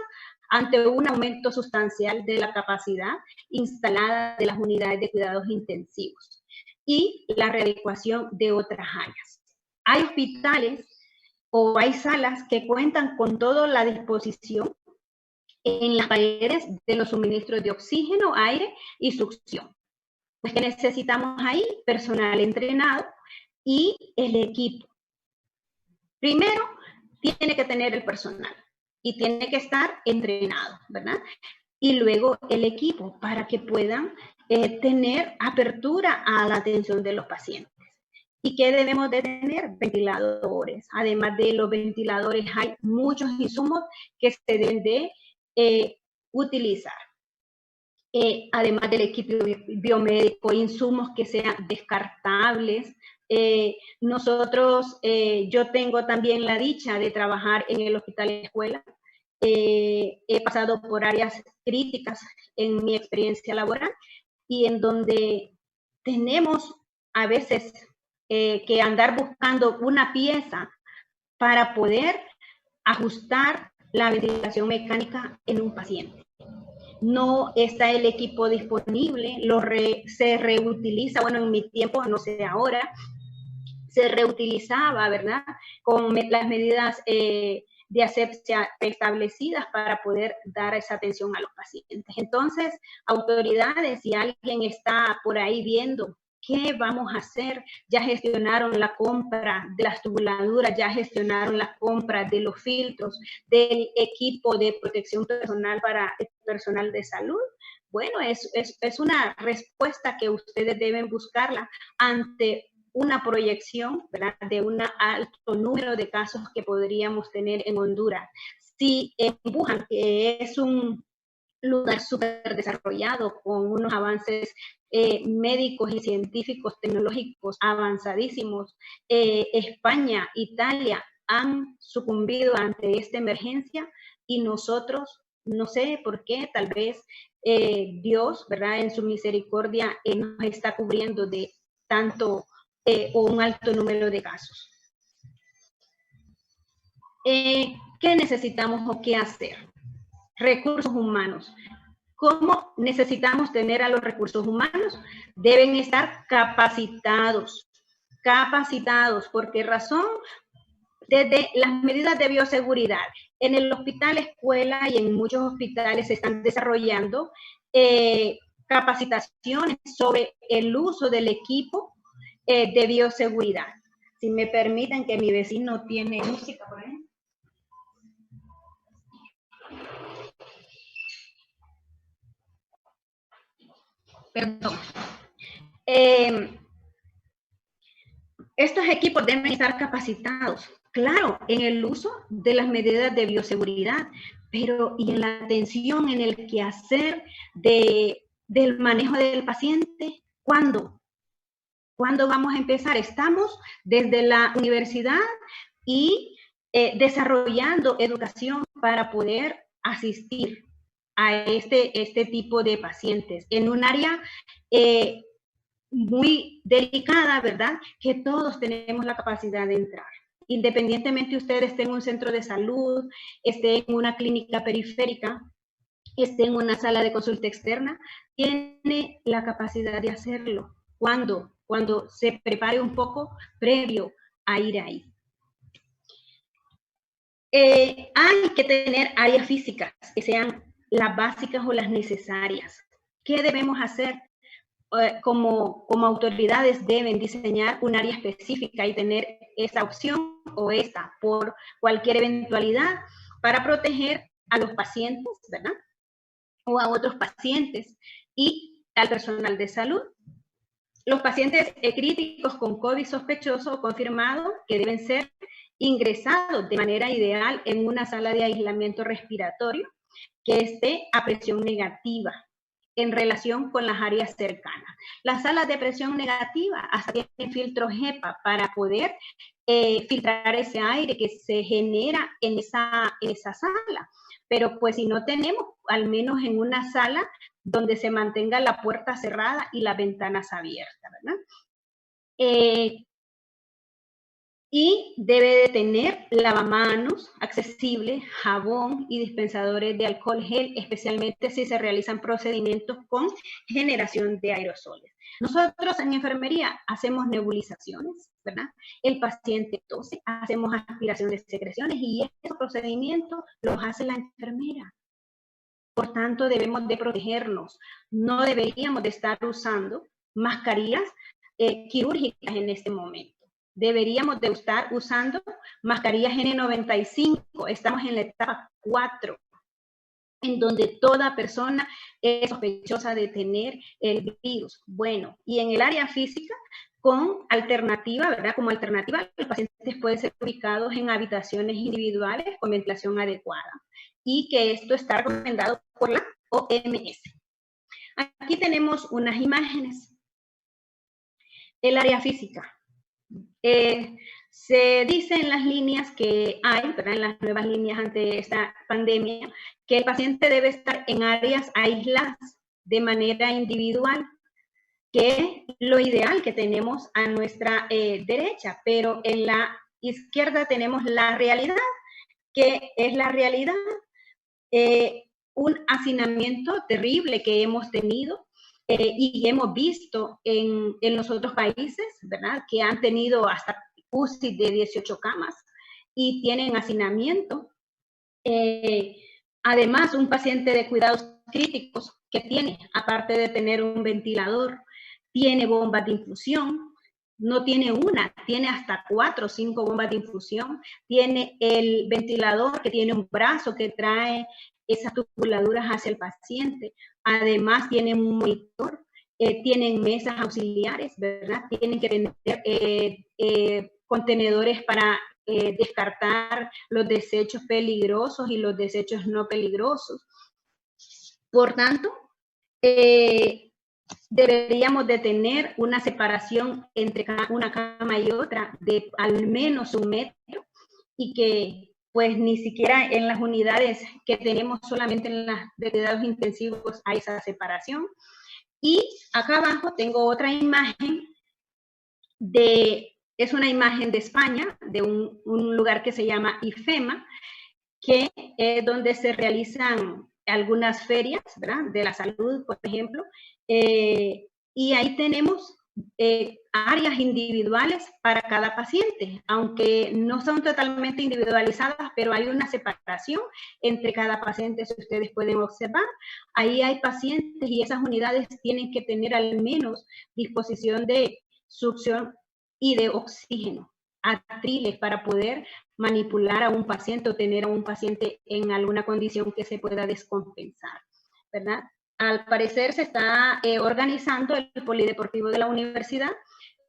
ante un aumento sustancial de la capacidad instalada de las unidades de cuidados intensivos y la readecuación de otras áreas. Hay hospitales o hay salas que cuentan con toda la disposición en las paredes de los suministros de oxígeno, aire y succión. Pues que necesitamos ahí personal entrenado y el equipo. Primero, tiene que tener el personal y tiene que estar entrenado, ¿verdad? Y luego el equipo para que puedan tener apertura a la atención de los pacientes. ¿Y qué debemos de tener? Ventiladores. Además de los ventiladores, hay muchos insumos que se deben de utilizar. Además del equipo biomédico, insumos que sean descartables. Yo tengo también la dicha de trabajar en el hospital escuela. He pasado por áreas críticas en mi experiencia laboral y en donde tenemos a veces que andar buscando una pieza para poder ajustar la ventilación mecánica en un paciente. No está el equipo disponible, se reutiliza, bueno, en mi tiempo, no sé ahora, se reutilizaba, ¿verdad? Con las medidas de asepsia establecidas para poder dar esa atención a los pacientes. Entonces, autoridades, si alguien está por ahí viendo ¿qué vamos a hacer? Ya gestionaron la compra de las tubuladuras, ya gestionaron la compra de los filtros, del equipo de protección personal para el personal de salud. Bueno, es una respuesta que ustedes deben buscarla ante una proyección, ¿verdad?, de un alto número de casos que podríamos tener en Honduras. Si en Wuhan, que es un lugar súper desarrollado con unos avances médicos y científicos tecnológicos avanzadísimos, España, Italia han sucumbido ante esta emergencia y nosotros, no sé por qué, tal vez Dios, ¿verdad?, en su misericordia nos está cubriendo de tanto o un alto número de casos. ¿Qué necesitamos o qué hacer? Recursos humanos. ¿Cómo necesitamos tener a los recursos humanos? Deben estar capacitados. Capacitados. ¿Por qué razón? Desde las medidas de bioseguridad. En el hospital escuela y en muchos hospitales se están desarrollando capacitaciones sobre el uso del equipo de bioseguridad. Si me permiten, que mi vecino tiene música por ahí. Perdón. Estos equipos deben estar capacitados, claro, en el uso de las medidas de bioseguridad, pero y en la atención, en el quehacer del manejo del paciente. ¿Cuándo? ¿Cuándo vamos a empezar? Estamos desde la universidad y desarrollando educación para poder asistir a este tipo de pacientes en un área muy delicada, ¿verdad? Que todos tenemos la capacidad de entrar. Independientemente usted esté en un centro de salud, esté en una clínica periférica, esté en una sala de consulta externa, tiene la capacidad de hacerlo. ¿Cuándo? cuando se prepare un poco previo a ir ahí. Hay que tener áreas físicas que sean las básicas o las necesarias. ¿Qué debemos hacer? Como autoridades deben diseñar un área específica y tener esa opción o esa por cualquier eventualidad para proteger a los pacientes, ¿verdad? O a otros pacientes y al personal de salud. Los pacientes críticos con COVID sospechoso o confirmado que deben ser ingresados de manera ideal en una sala de aislamiento respiratorio que esté a presión negativa en relación con las áreas cercanas. Las salas de presión negativa hasta tienen filtros HEPA para poder filtrar ese aire que se genera en esa sala. Pero pues si no tenemos, al menos en una sala donde se mantenga la puerta cerrada y las ventanas abiertas, ¿verdad? Y debe de tener lavamanos accesibles, jabón y dispensadores de alcohol gel, especialmente si se realizan procedimientos con generación de aerosoles. Nosotros en enfermería hacemos nebulizaciones, ¿verdad? El paciente tose, hacemos aspiración de secreciones y esos procedimientos los hace la enfermera. Por tanto, debemos de protegernos. No deberíamos de estar usando mascarillas quirúrgicas en este momento. Deberíamos de estar usando mascarillas N95. Estamos en la etapa 4, en donde toda persona es sospechosa de tener el virus. Bueno, y en el área física, con alternativa, ¿verdad? Como alternativa, los pacientes pueden ser ubicados en habitaciones individuales con ventilación adecuada y que esto está recomendado por la OMS. Aquí tenemos unas imágenes. El área física. Se dice en las líneas que hay, ¿verdad? En las nuevas líneas ante esta pandemia, que el paciente debe estar en áreas aisladas de manera individual, que es lo ideal que tenemos a nuestra derecha, pero en la izquierda tenemos la realidad, que es la realidad, un hacinamiento terrible que hemos tenido y hemos visto en los otros países, ¿verdad? Que han tenido hasta UCI de 18 camas y tienen hacinamiento. Además, un paciente de cuidados críticos que tiene, aparte de tener un ventilador, tiene bombas de infusión, no tiene una, tiene hasta 4 o 5 bombas de infusión, tiene el ventilador que tiene un brazo que trae esas tubuladuras hacia el paciente, además tiene un monitor, tienen mesas auxiliares, ¿verdad? Tienen que tener contenedores para descartar los desechos peligrosos y los desechos no peligrosos. Por tanto, deberíamos de tener una separación entre una cama y otra de al menos 1 metro y que pues ni siquiera en las unidades que tenemos solamente en las de cuidados intensivos hay esa separación. Y acá abajo tengo otra imagen es una imagen de España, de un lugar que se llama IFEMA, que es donde se realizan algunas ferias, ¿verdad? De la salud, por ejemplo, y ahí tenemos áreas individuales para cada paciente, aunque no son totalmente individualizadas, pero hay una separación entre cada paciente, si ustedes pueden observar. Ahí hay pacientes y esas unidades tienen que tener al menos disposición de succión y de oxígeno, atriles para poder manipular a un paciente o tener a un paciente en alguna condición que se pueda descompensar, ¿verdad? Al parecer se está organizando el polideportivo de la universidad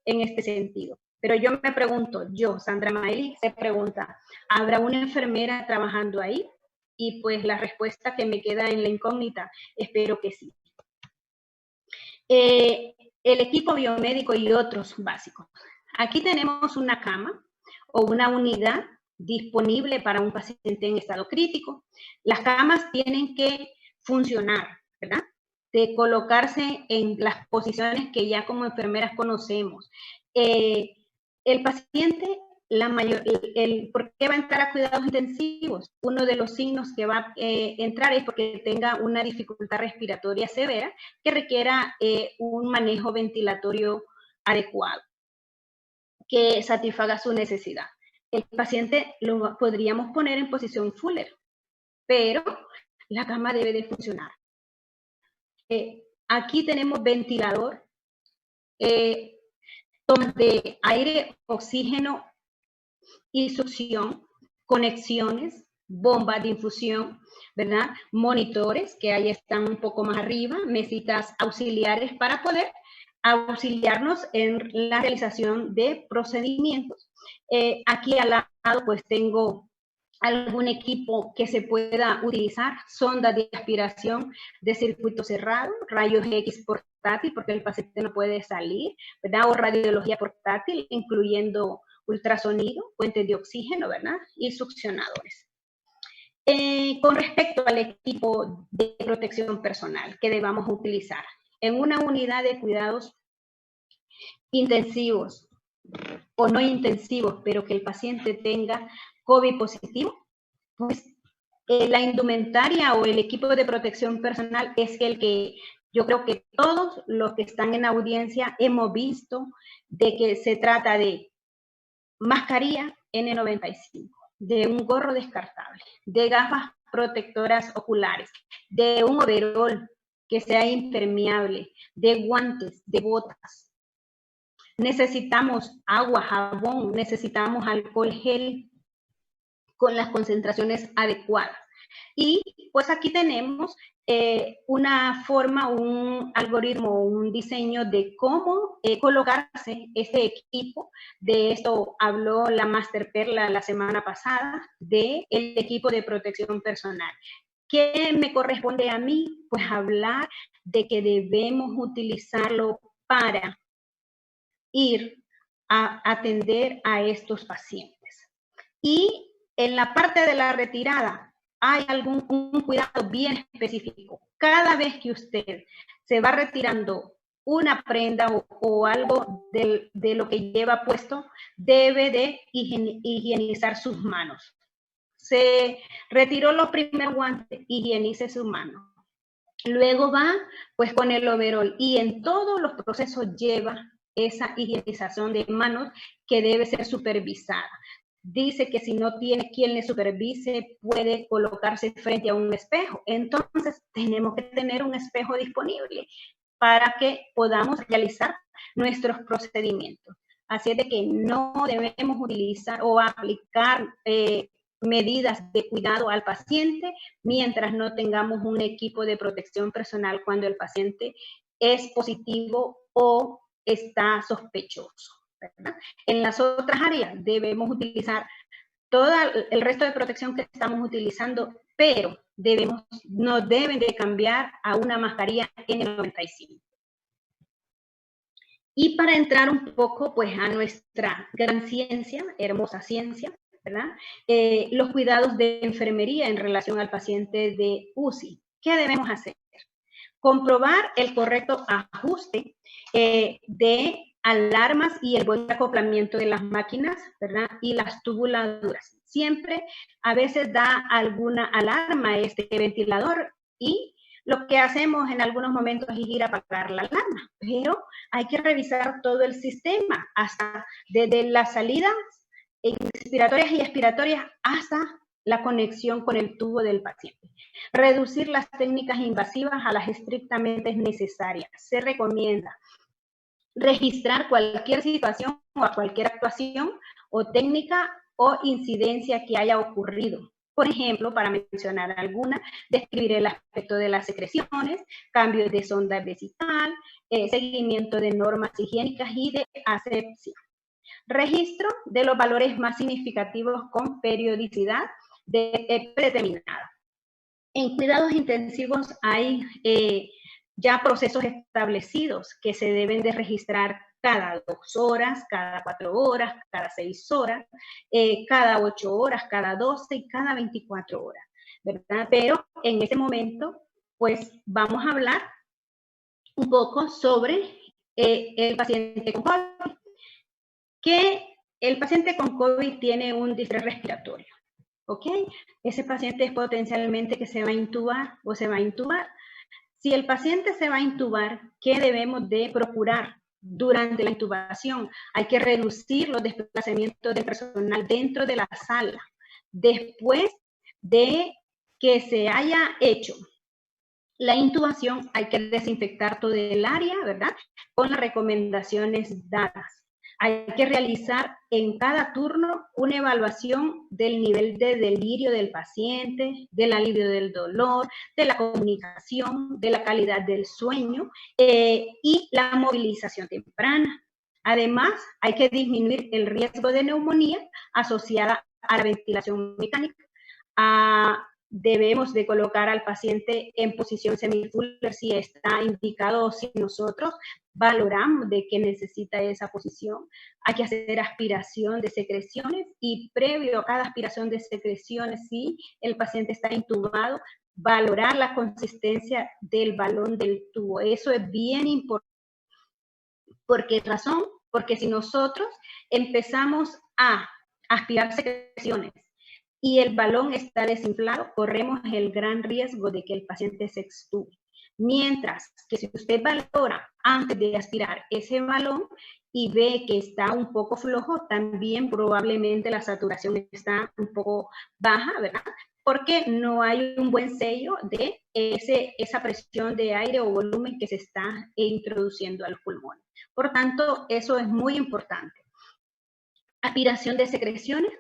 en este sentido. Pero yo me pregunto, Sandra Maeli, se pregunta, ¿habrá una enfermera trabajando ahí? Y pues la respuesta que me queda en la incógnita, espero que sí. El equipo biomédico y otros básicos. Aquí tenemos una cama o una unidad disponible para un paciente en estado crítico. Las camas tienen que funcionar, ¿verdad? De colocarse en las posiciones que ya como enfermeras conocemos. El paciente, ¿por qué va a entrar a cuidados intensivos? Uno de los signos que va a entrar es porque tenga una dificultad respiratoria severa que requiera un manejo ventilatorio adecuado que satisfaga su necesidad. El paciente lo podríamos poner en posición Fuller, pero la cama debe de funcionar. Aquí tenemos ventilador, toma de aire, oxígeno y succión, conexiones, bombas de infusión, ¿verdad? Monitores, que ahí están un poco más arriba, mesitas auxiliares para poder auxiliarnos en la realización de procedimientos. Aquí al lado pues tengo algún equipo que se pueda utilizar, sondas de aspiración de circuito cerrado, rayos X portátil, porque el paciente no puede salir, ¿verdad? O radiología portátil, incluyendo ultrasonido, fuentes de oxígeno, ¿verdad? Y succionadores. Con respecto al equipo de protección personal que debamos utilizar, en una unidad de cuidados intensivos o no intensivos, pero que el paciente tenga COVID positivo, pues la indumentaria o el equipo de protección personal es el que yo creo que todos los que están en audiencia hemos visto, de que se trata de mascarilla N95, de un gorro descartable, de gafas protectoras oculares, de un overol que sea impermeable, de guantes, de botas. Necesitamos agua, jabón, necesitamos alcohol gel con las concentraciones adecuadas. Y pues aquí tenemos una forma, un algoritmo, un diseño de cómo colocarse este equipo. De esto habló la Máster Perla la semana pasada, del equipo de protección personal. ¿Qué me corresponde a mí? Pues hablar de que debemos utilizarlo para ir a atender a estos pacientes. Y en la parte de la retirada hay un cuidado bien específico. Cada vez que usted se va retirando una prenda o algo de lo que lleva puesto, debe de higienizar sus manos. Se retiró los primeros guantes, higienice sus manos. Luego va pues con el overol y en todos los procesos lleva esa higienización de manos que debe ser supervisada. Dice que si no tiene quien le supervise, puede colocarse frente a un espejo. Entonces, tenemos que tener un espejo disponible para que podamos realizar nuestros procedimientos. Así es de que no debemos utilizar o aplicar medidas de cuidado al paciente mientras no tengamos un equipo de protección personal cuando el paciente es positivo o está sospechoso, ¿verdad? En las otras áreas debemos utilizar todo el resto de protección que estamos utilizando, pero no deben de cambiar a una mascarilla N95. Y para entrar un poco pues a nuestra gran ciencia, hermosa ciencia, ¿verdad? Los cuidados de enfermería en relación al paciente de UCI. ¿Qué debemos hacer? Comprobar el correcto ajuste de alarmas y el buen acoplamiento de las máquinas, ¿verdad? Y las tubuladuras. Siempre a veces da alguna alarma este ventilador y lo que hacemos en algunos momentos es ir a apagar la alarma, pero hay que revisar todo el sistema, hasta desde las salidas inspiratorias y expiratorias hasta la conexión con el tubo del paciente. Reducir las técnicas invasivas a las estrictamente necesarias. Se recomienda registrar cualquier situación o cualquier actuación o técnica o incidencia que haya ocurrido. Por ejemplo, para mencionar alguna, describir el aspecto de las secreciones, cambios de sonda vesical, seguimiento de normas higiénicas y de asepsia. Registro de los valores más significativos con periodicidad predeterminada. En cuidados intensivos hay ya procesos establecidos que se deben de registrar cada 2 horas, cada 4 horas, cada 6 horas, cada 8 horas, cada 12 y cada 24 horas, ¿verdad? Pero en ese momento, pues vamos a hablar un poco sobre el paciente con COVID. Que el paciente con COVID tiene un distrés respiratorio, ¿ok? Ese paciente es potencialmente que se va a intubar o se va a intubar. Si el paciente se va a intubar, ¿qué debemos de procurar? durante la intubación. Hay que reducir los desplazamientos del personal dentro de la sala. Después de que se haya hecho la intubación, hay que desinfectar todo el área, ¿verdad? Con las recomendaciones dadas. Hay que realizar en cada turno una evaluación del nivel de delirio del paciente, del alivio del dolor, de la comunicación, de la calidad del sueño y la movilización temprana. Además, hay que disminuir el riesgo de neumonía asociada a la ventilación mecánica. Debemos de colocar al paciente en posición semi-Fuller si está indicado o si nosotros valoramos de que necesita esa posición. Hay que hacer aspiración de secreciones y previo a cada aspiración de secreciones, si el paciente está intubado, valorar la consistencia del balón del tubo. Eso es bien importante. ¿Por qué razón? Porque si nosotros empezamos a aspirar secreciones y el balón está desinflado, corremos el gran riesgo de que el paciente se extube. Mientras que si usted valora antes de aspirar ese balón y ve que está un poco flojo, también probablemente la saturación está un poco baja, ¿verdad? Porque no hay un buen sello de esa presión de aire o volumen que se está introduciendo al pulmón. Por tanto, eso es muy importante. Aspiración de secreciones,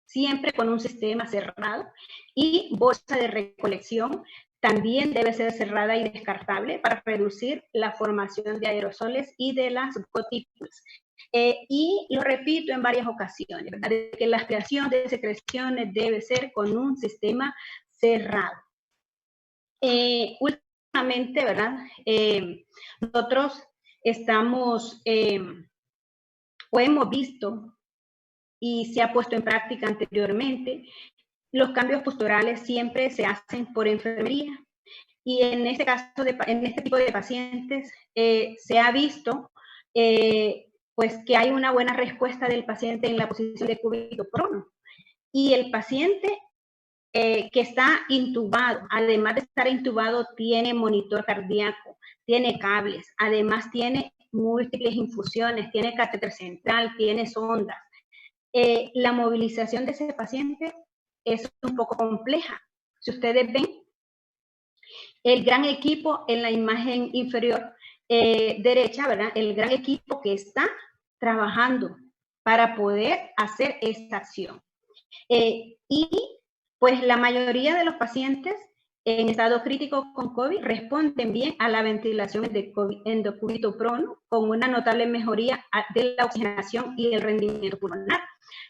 siempre con un sistema cerrado, y bolsa de recolección también debe ser cerrada y descartable para reducir la formación de aerosoles y de las gotículas. Y lo repito en varias ocasiones, ¿verdad? Que la aspiración de secreciones debe ser con un sistema cerrado. Últimamente, ¿verdad? Nosotros estamos, o hemos visto, y se ha puesto en práctica anteriormente, los cambios posturales siempre se hacen por enfermería. Y en este caso, en este tipo de pacientes, se ha visto pues que hay una buena respuesta del paciente en la posición de cúbito prono. Y el paciente que está intubado, además de estar intubado, tiene monitor cardíaco, tiene cables, además tiene múltiples infusiones, tiene catéter central, tiene sondas. La movilización de ese paciente es un poco compleja. Si ustedes ven, el gran equipo en la imagen inferior derecha, ¿verdad? El gran equipo que está trabajando para poder hacer esta acción. Y pues la mayoría de los pacientes en estado crítico con COVID responden bien a la ventilación endocúbito prono, con una notable mejoría de la oxigenación y el rendimiento pulmonar.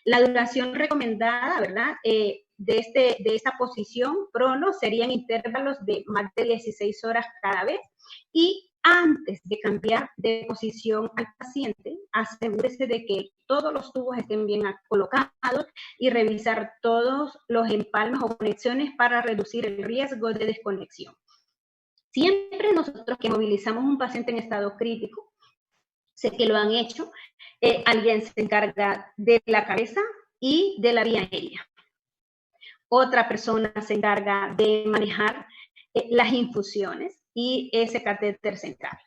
La duración recomendada, ¿verdad? De esta posición prono serían intervalos de más de 16 horas cada vez, y antes de cambiar de posición al paciente, asegúrese de que todos los tubos estén bien colocados y revisar todos los empalmes o conexiones para reducir el riesgo de desconexión. Siempre nosotros que movilizamos un paciente en estado crítico, sé que lo han hecho, alguien se encarga de la cabeza y de la vía aérea. Otra persona se encarga de manejar las infusiones y ese catéter central.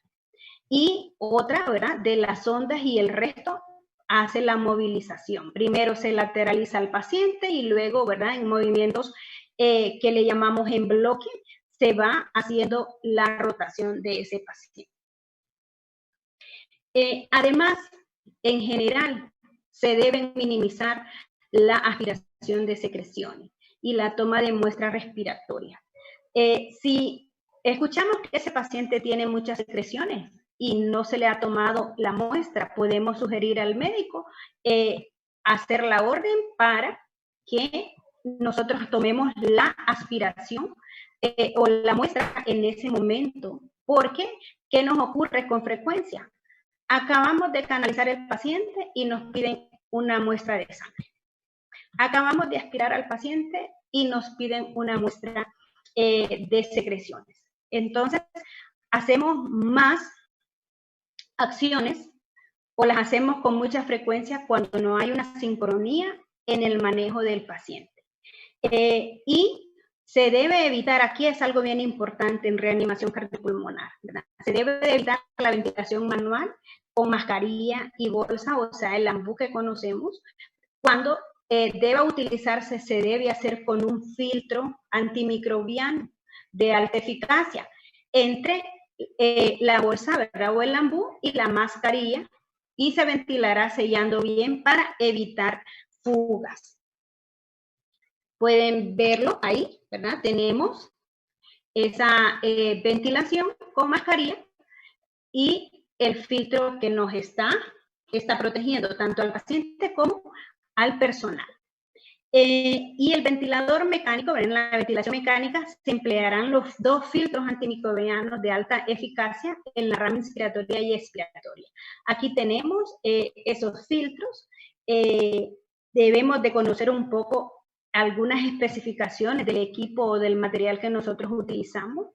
Y otra, ¿verdad?, de las ondas, y el resto hace la movilización. Primero se lateraliza al paciente y luego, ¿verdad?, en movimientos que le llamamos en bloque, se va haciendo la rotación de ese paciente. Además, en general, se deben minimizar la aspiración de secreciones y la toma de muestras respiratorias. Si escuchamos que ese paciente tiene muchas secreciones y no se le ha tomado la muestra, podemos sugerir al médico hacer la orden para que nosotros tomemos la aspiración o la muestra en ese momento. Porque, ¿qué nos ocurre con frecuencia? Acabamos de canalizar el paciente y nos piden una muestra de sangre. Acabamos de aspirar al paciente y nos piden una muestra de secreciones. Entonces, hacemos más acciones o las hacemos con mucha frecuencia cuando no hay una sincronía en el manejo del paciente. Y se debe evitar, aquí es algo bien importante en reanimación cardiopulmonar, ¿verdad? Se debe evitar la ventilación manual con mascarilla y bolsa, o sea, el ambú que conocemos. Cuando deba utilizarse, se debe hacer con un filtro antimicrobiano de alta eficacia entre la bolsa, ¿verdad? O el ambú y la mascarilla, y se ventilará sellando bien para evitar fugas. Pueden verlo ahí, ¿verdad? Tenemos esa ventilación con mascarilla y el filtro que nos está protegiendo tanto al paciente como al personal. Y el ventilador mecánico, en la ventilación mecánica se emplearán los 2 filtros antimicrobianos de alta eficacia en la rama inspiratoria y expiratoria. Aquí tenemos esos filtros. Debemos de conocer un poco algunas especificaciones del equipo o del material que nosotros utilizamos.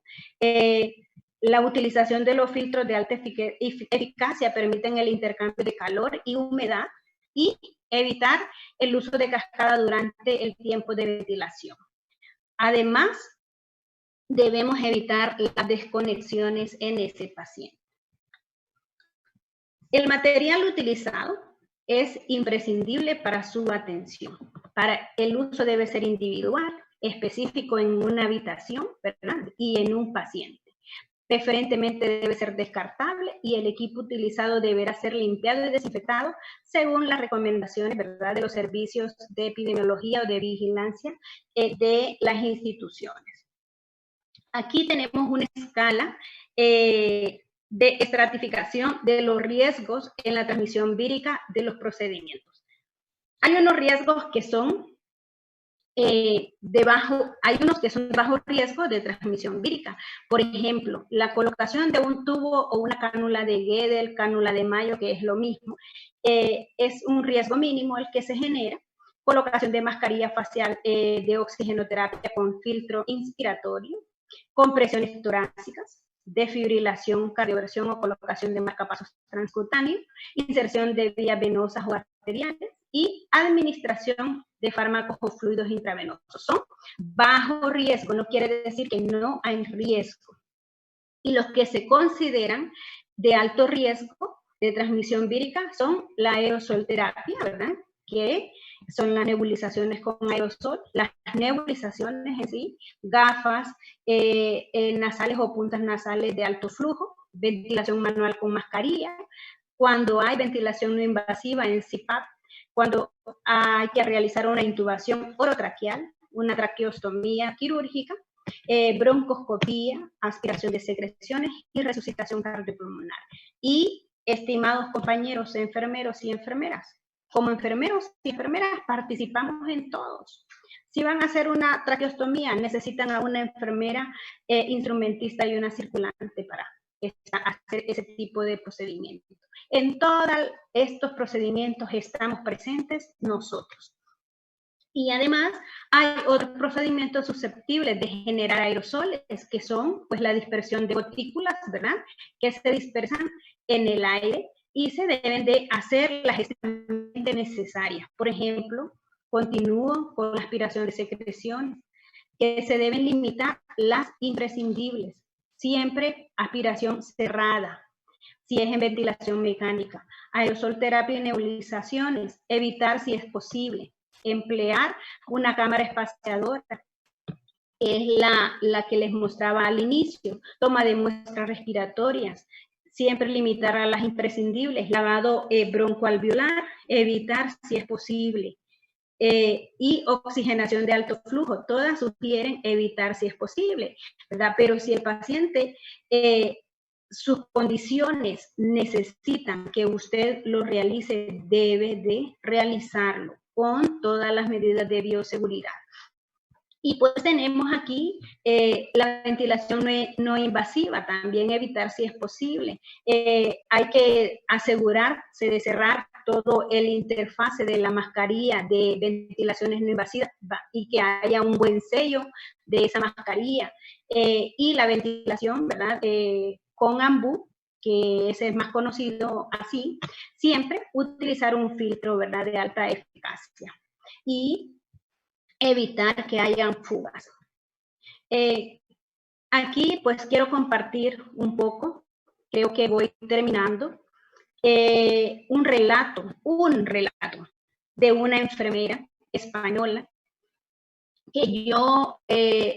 La utilización de los filtros de alta eficacia permiten el intercambio de calor y humedad y evitar el uso de cascada durante el tiempo de ventilación. Además, debemos evitar las desconexiones en ese paciente. El material utilizado es imprescindible para su atención. Para el uso debe ser individual, específico en una habitación, ¿verdad? Y en un paciente. Preferentemente debe ser descartable y el equipo utilizado deberá ser limpiado y desinfectado según las recomendaciones, ¿verdad?, de los servicios de epidemiología o de vigilancia de las instituciones. Aquí tenemos una escala de estratificación de los riesgos en la transmisión vírica de los procedimientos. Hay unos riesgos que son hay unos que son de bajo riesgo de transmisión vírica. Por ejemplo, la colocación de un tubo o una cánula de Guedel, cánula de Mayo, que es lo mismo, es un riesgo mínimo el que se genera. Colocación de mascarilla facial de oxigenoterapia con filtro inspiratorio, compresiones torácicas, desfibrilación, cardioversión o colocación de marcapasos transcutáneos, inserción de vías venosas o arteriales y administración de fármacos o fluidos intravenosos. Son bajo riesgo, no quiere decir que no hay riesgo. Y los que se consideran de alto riesgo de transmisión vírica son la aerosolterapia, ¿verdad?, que son las nebulizaciones con aerosol, las nebulizaciones en sí, gafas nasales o puntas nasales de alto flujo, ventilación manual con mascarilla, cuando hay ventilación no invasiva en CPAP, cuando hay que realizar una intubación orotraqueal, una traqueostomía quirúrgica, broncoscopía, aspiración de secreciones y resucitación cardiopulmonar. Y, estimados compañeros enfermeros y enfermeras, como enfermeros y enfermeras participamos en todos. Si van a hacer una traqueostomía, necesitan a una enfermera instrumentista y una circulante para hacer ese tipo de procedimiento. En todos estos procedimientos estamos presentes nosotros. Y además hay otros procedimientos susceptibles de generar aerosoles, que son pues la dispersión de gotículas, ¿verdad?, que se dispersan en el aire y se deben de hacer las estrictamente necesarias. Por ejemplo, continúo con la aspiración de secreciones, que se deben limitar las imprescindibles. Siempre aspiración cerrada, si es en ventilación mecánica. Aerosol terapia y nebulizaciones, evitar si es posible. Emplear una cámara espaciadora, que es la que les mostraba al inicio. Toma de muestras respiratorias. Siempre limitar a las imprescindibles, lavado broncoalveolar, evitar si es posible. Y oxigenación de alto flujo, todas sugieren evitar si es posible, ¿verdad? Pero si el paciente, sus condiciones necesitan que usted lo realice, debe de realizarlo con todas las medidas de bioseguridad. Y pues tenemos aquí la ventilación no invasiva, también evitar si es posible. Hay que asegurarse de cerrar todo el interfase de la mascarilla de ventilaciones no invasivas y que haya un buen sello de esa mascarilla. Y la ventilación, ¿verdad?, con ambú, que ese es más conocido así, siempre utilizar un filtro, ¿verdad?, de alta eficacia. Y evitar que hayan fugas. Aquí pues quiero compartir un poco, creo que voy terminando, un relato de una enfermera española, que yo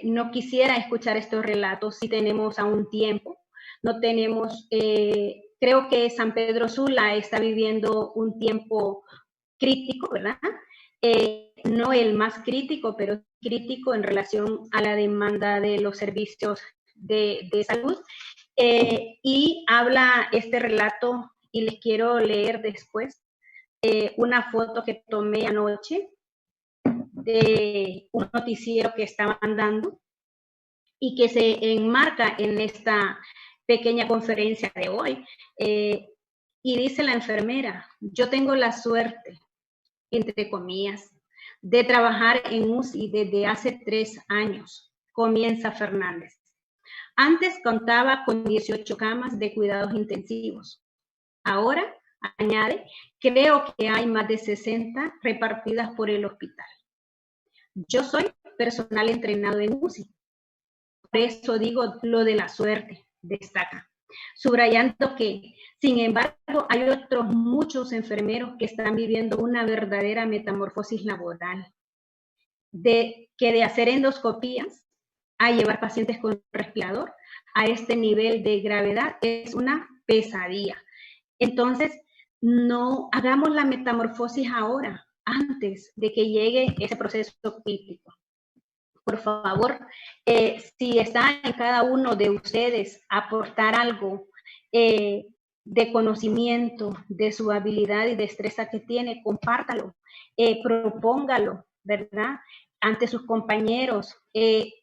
no quisiera escuchar estos relatos si tenemos aún tiempo. No tenemos, creo que San Pedro Sula está viviendo un tiempo crítico, ¿verdad? No el más crítico, pero crítico en relación a la demanda de los servicios de salud. Y habla este relato, y les quiero leer después una foto que tomé anoche de un noticiero que estaban dando y que se enmarca en esta pequeña conferencia de hoy. Y dice la enfermera: yo tengo la suerte, entre comillas, de trabajar en UCI desde hace 3 años, comienza Fernández. Antes contaba con 18 camas de cuidados intensivos. Ahora, añade, creo que hay más de 60 repartidas por el hospital. Yo soy personal entrenado en UCI. Por eso digo lo de la suerte, destaca, subrayando que, sin embargo, hay otros muchos enfermeros que están viviendo una verdadera metamorfosis laboral, de hacer endoscopías a llevar pacientes con respirador a este nivel de gravedad es una pesadilla. Entonces, no hagamos la metamorfosis ahora, antes de que llegue ese proceso crítico. Por favor, si está en cada uno de ustedes aportar algo de conocimiento, de su habilidad y destreza que tiene, compártalo, propóngalo, ¿verdad? Ante sus compañeros,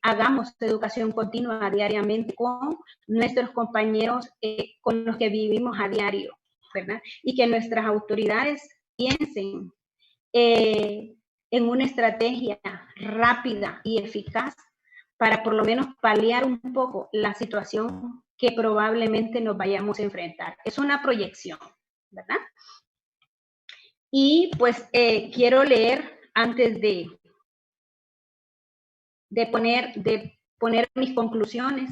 hagamos educación continua diariamente con nuestros compañeros con los que vivimos a diario, ¿verdad? Y que nuestras autoridades piensen en una estrategia rápida y eficaz para por lo menos paliar un poco la situación que probablemente nos vayamos a enfrentar. Es una proyección, ¿verdad? Y pues quiero leer antes de poner mis conclusiones.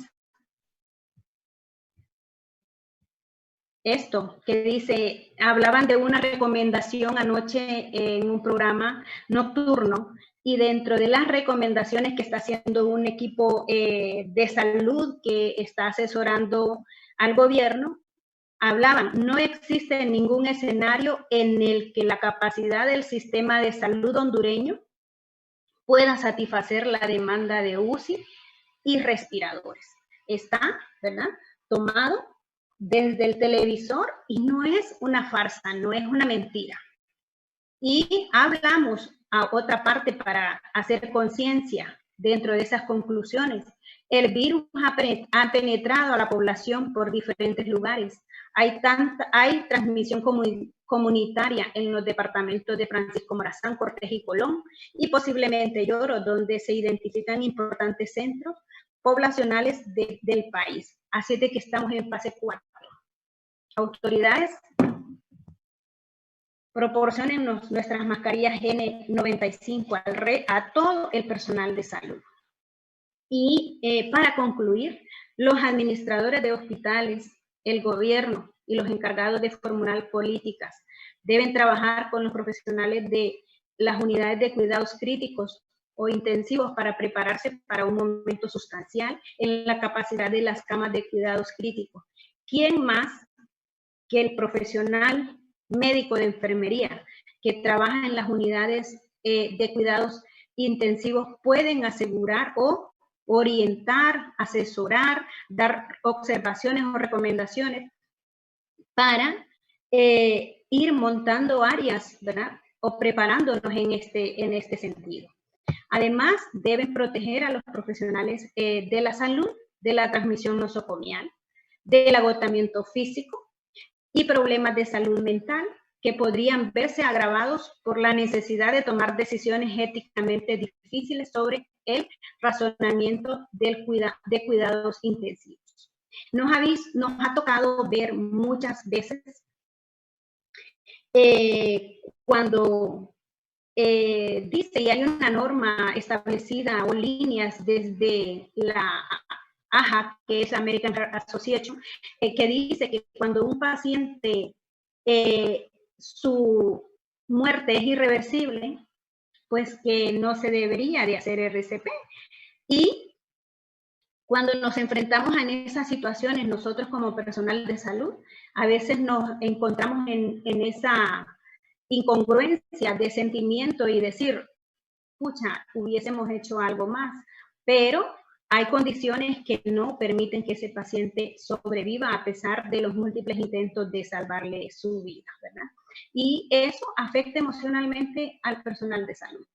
Esto que dice, hablaban de una recomendación anoche en un programa nocturno, y dentro de las recomendaciones que está haciendo un equipo de salud que está asesorando al gobierno, hablaban, no existe ningún escenario en el que la capacidad del sistema de salud hondureño pueda satisfacer la demanda de UCI y respiradores. Está, ¿verdad?, tomado desde el televisor, y no es una farsa, no es una mentira. Y hablamos a otra parte para hacer conciencia dentro de esas conclusiones. El virus ha penetrado a la población por diferentes lugares. Hay transmisión comunitaria en los departamentos de Francisco Morazán, Cortés y Colón, y posiblemente Lloro, donde se identifican importantes centros poblacionales del país. Así es de que estamos en fase 4. Autoridades, proporciónennos nuestras mascarillas N95 a todo el personal de salud. Y para concluir, los administradores de hospitales, el gobierno y los encargados de formular políticas deben trabajar con los profesionales de las unidades de cuidados críticos o intensivos para prepararse para un momento sustancial en la capacidad de las camas de cuidados críticos. ¿Quién más que el profesional médico de enfermería que trabaja en las unidades de cuidados intensivos pueden asegurar o orientar, asesorar, dar observaciones o recomendaciones para ir montando áreas, ¿verdad?, o preparándonos en este sentido? Además, deben proteger a los profesionales de la salud de la transmisión nosocomial, del agotamiento físico y problemas de salud mental que podrían verse agravados por la necesidad de tomar decisiones éticamente difíciles sobre el razonamiento de cuidados intensivos. Nos ha tocado ver muchas veces cuando dice, y hay una norma establecida o líneas desde la AHA, que es American Heart Association, que dice que cuando un paciente su muerte es irreversible, pues que no se debería de hacer RCP. Y cuando nos enfrentamos a esas situaciones, nosotros como personal de salud, a veces nos encontramos en esa incongruencia de sentimiento y decir, pucha, hubiésemos hecho algo más, pero hay condiciones que no permiten que ese paciente sobreviva a pesar de los múltiples intentos de salvarle su vida, ¿verdad? Y eso afecta emocionalmente al personal de salud.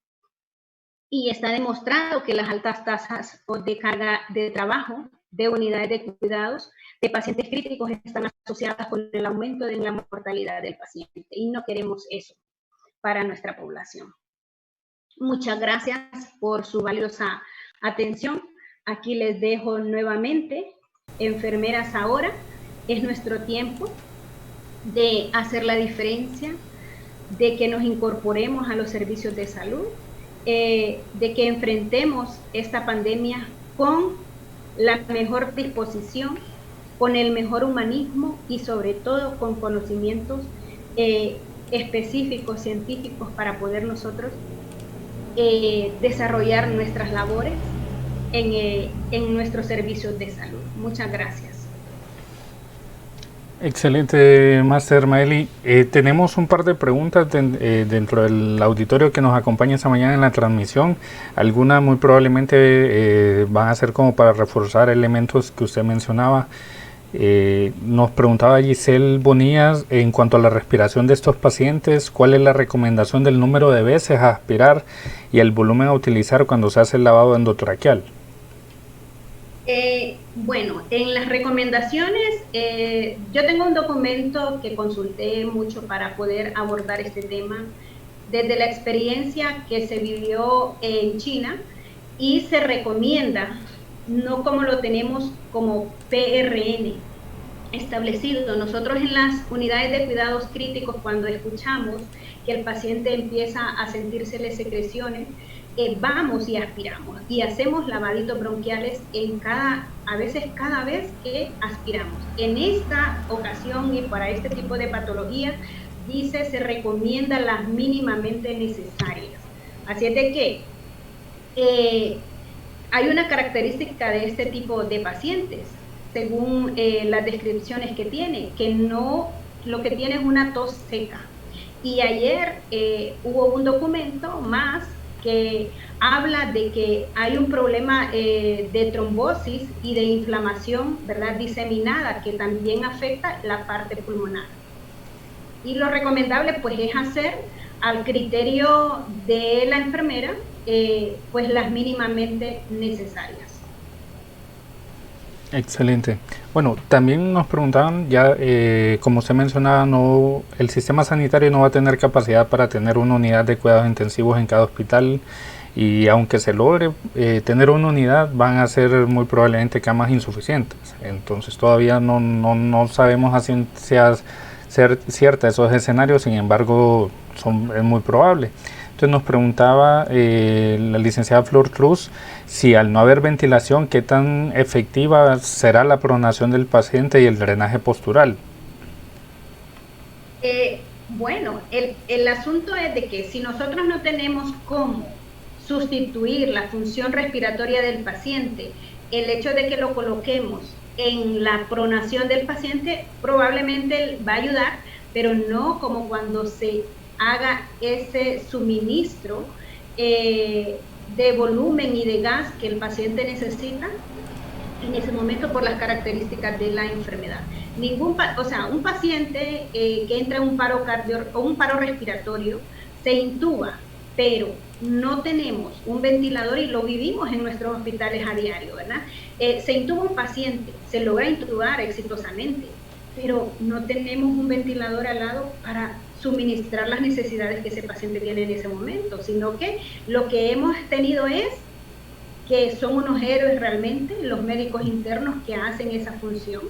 Y está demostrado que las altas tasas de carga de trabajo de unidades de cuidados de pacientes críticos están asociadas con el aumento de la mortalidad del paciente y no queremos eso para nuestra población. Muchas gracias por su valiosa atención. Aquí les dejo nuevamente, enfermeras ahora, es nuestro tiempo de hacer la diferencia, de que nos incorporemos a los servicios de salud, de que enfrentemos esta pandemia con la mejor disposición, con el mejor humanismo y sobre todo con conocimientos específicos, científicos, para poder nosotros desarrollar nuestras labores en nuestros servicios de salud. Muchas gracias. Excelente, Máster Maeli. Tenemos un par de preguntas dentro del auditorio que nos acompaña esta mañana en la transmisión. Algunas muy probablemente van a ser como para reforzar elementos que usted mencionaba. Nos preguntaba Giselle Bonías en cuanto a la respiración de estos pacientes, ¿cuál es la recomendación del número de veces a aspirar y el volumen a utilizar cuando se hace el lavado endotraqueal? Bueno, en las recomendaciones, yo tengo un documento que consulté mucho para poder abordar este tema desde la experiencia que se vivió en China y se recomienda, no como lo tenemos como PRN establecido. Nosotros en las unidades de cuidados críticos, cuando escuchamos que el paciente empieza a sentírsele secreciones, vamos y aspiramos y hacemos lavaditos bronquiales a veces cada vez que aspiramos. En esta ocasión y para este tipo de patología, se recomienda las mínimamente necesarias. Así es de que hay una característica de este tipo de pacientes, según las descripciones que tiene, que no, lo que tiene es una tos seca. Y ayer hubo un documento más que habla de que hay un problema de trombosis y de inflamación, ¿verdad?, diseminada, que también afecta la parte pulmonar. Y lo recomendable pues es hacer al criterio de la enfermera pues las mínimamente necesarias. Excelente. Bueno, también nos preguntaban, ya como usted mencionaba, el sistema sanitario no va a tener capacidad para tener una unidad de cuidados intensivos en cada hospital, y aunque se logre tener una unidad, van a ser muy probablemente camas insuficientes. Entonces todavía no sabemos a ciencia cierta esos escenarios, sin embargo es muy probable. Entonces nos preguntaba la licenciada Flor Cruz si al no haber ventilación, ¿qué tan efectiva será la pronación del paciente y el drenaje postural? Bueno, el asunto es de que si nosotros no tenemos cómo sustituir la función respiratoria del paciente, el hecho de que lo coloquemos en la pronación del paciente probablemente va a ayudar, pero no como cuando se haga ese suministro de volumen y de gas que el paciente necesita en ese momento por las características de la enfermedad. Un paciente que entra en un paro cardíaco o un paro respiratorio se intuba, pero no tenemos un ventilador y lo vivimos en nuestros hospitales a diario, ¿verdad? Se intuba un paciente, se logra intubar exitosamente, pero no tenemos un ventilador al lado para suministrar las necesidades que ese paciente tiene en ese momento, sino que lo que hemos tenido es que son unos héroes realmente los médicos internos que hacen esa función.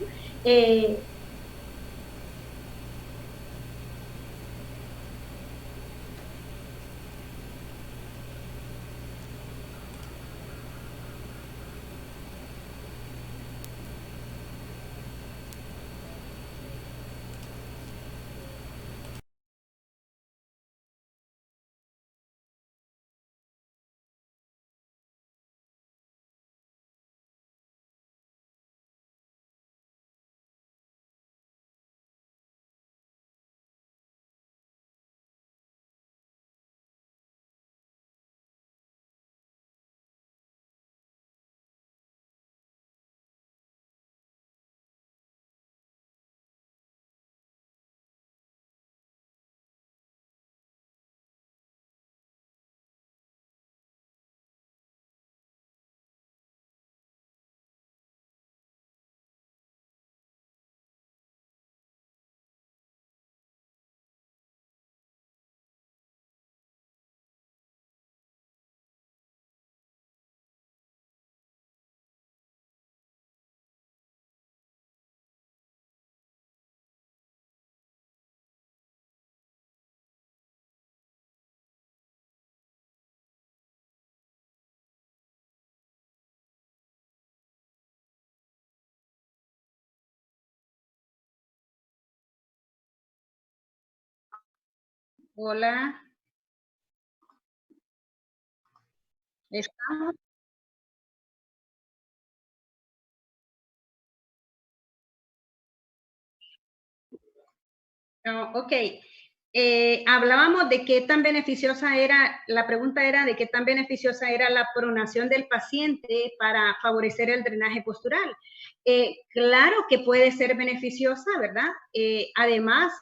Hola, ¿estamos? No, ok. Hablábamos de qué tan beneficiosa era, la pregunta era de qué tan beneficiosa era la pronación del paciente para favorecer el drenaje postural. Claro que puede ser beneficiosa, ¿verdad? Además,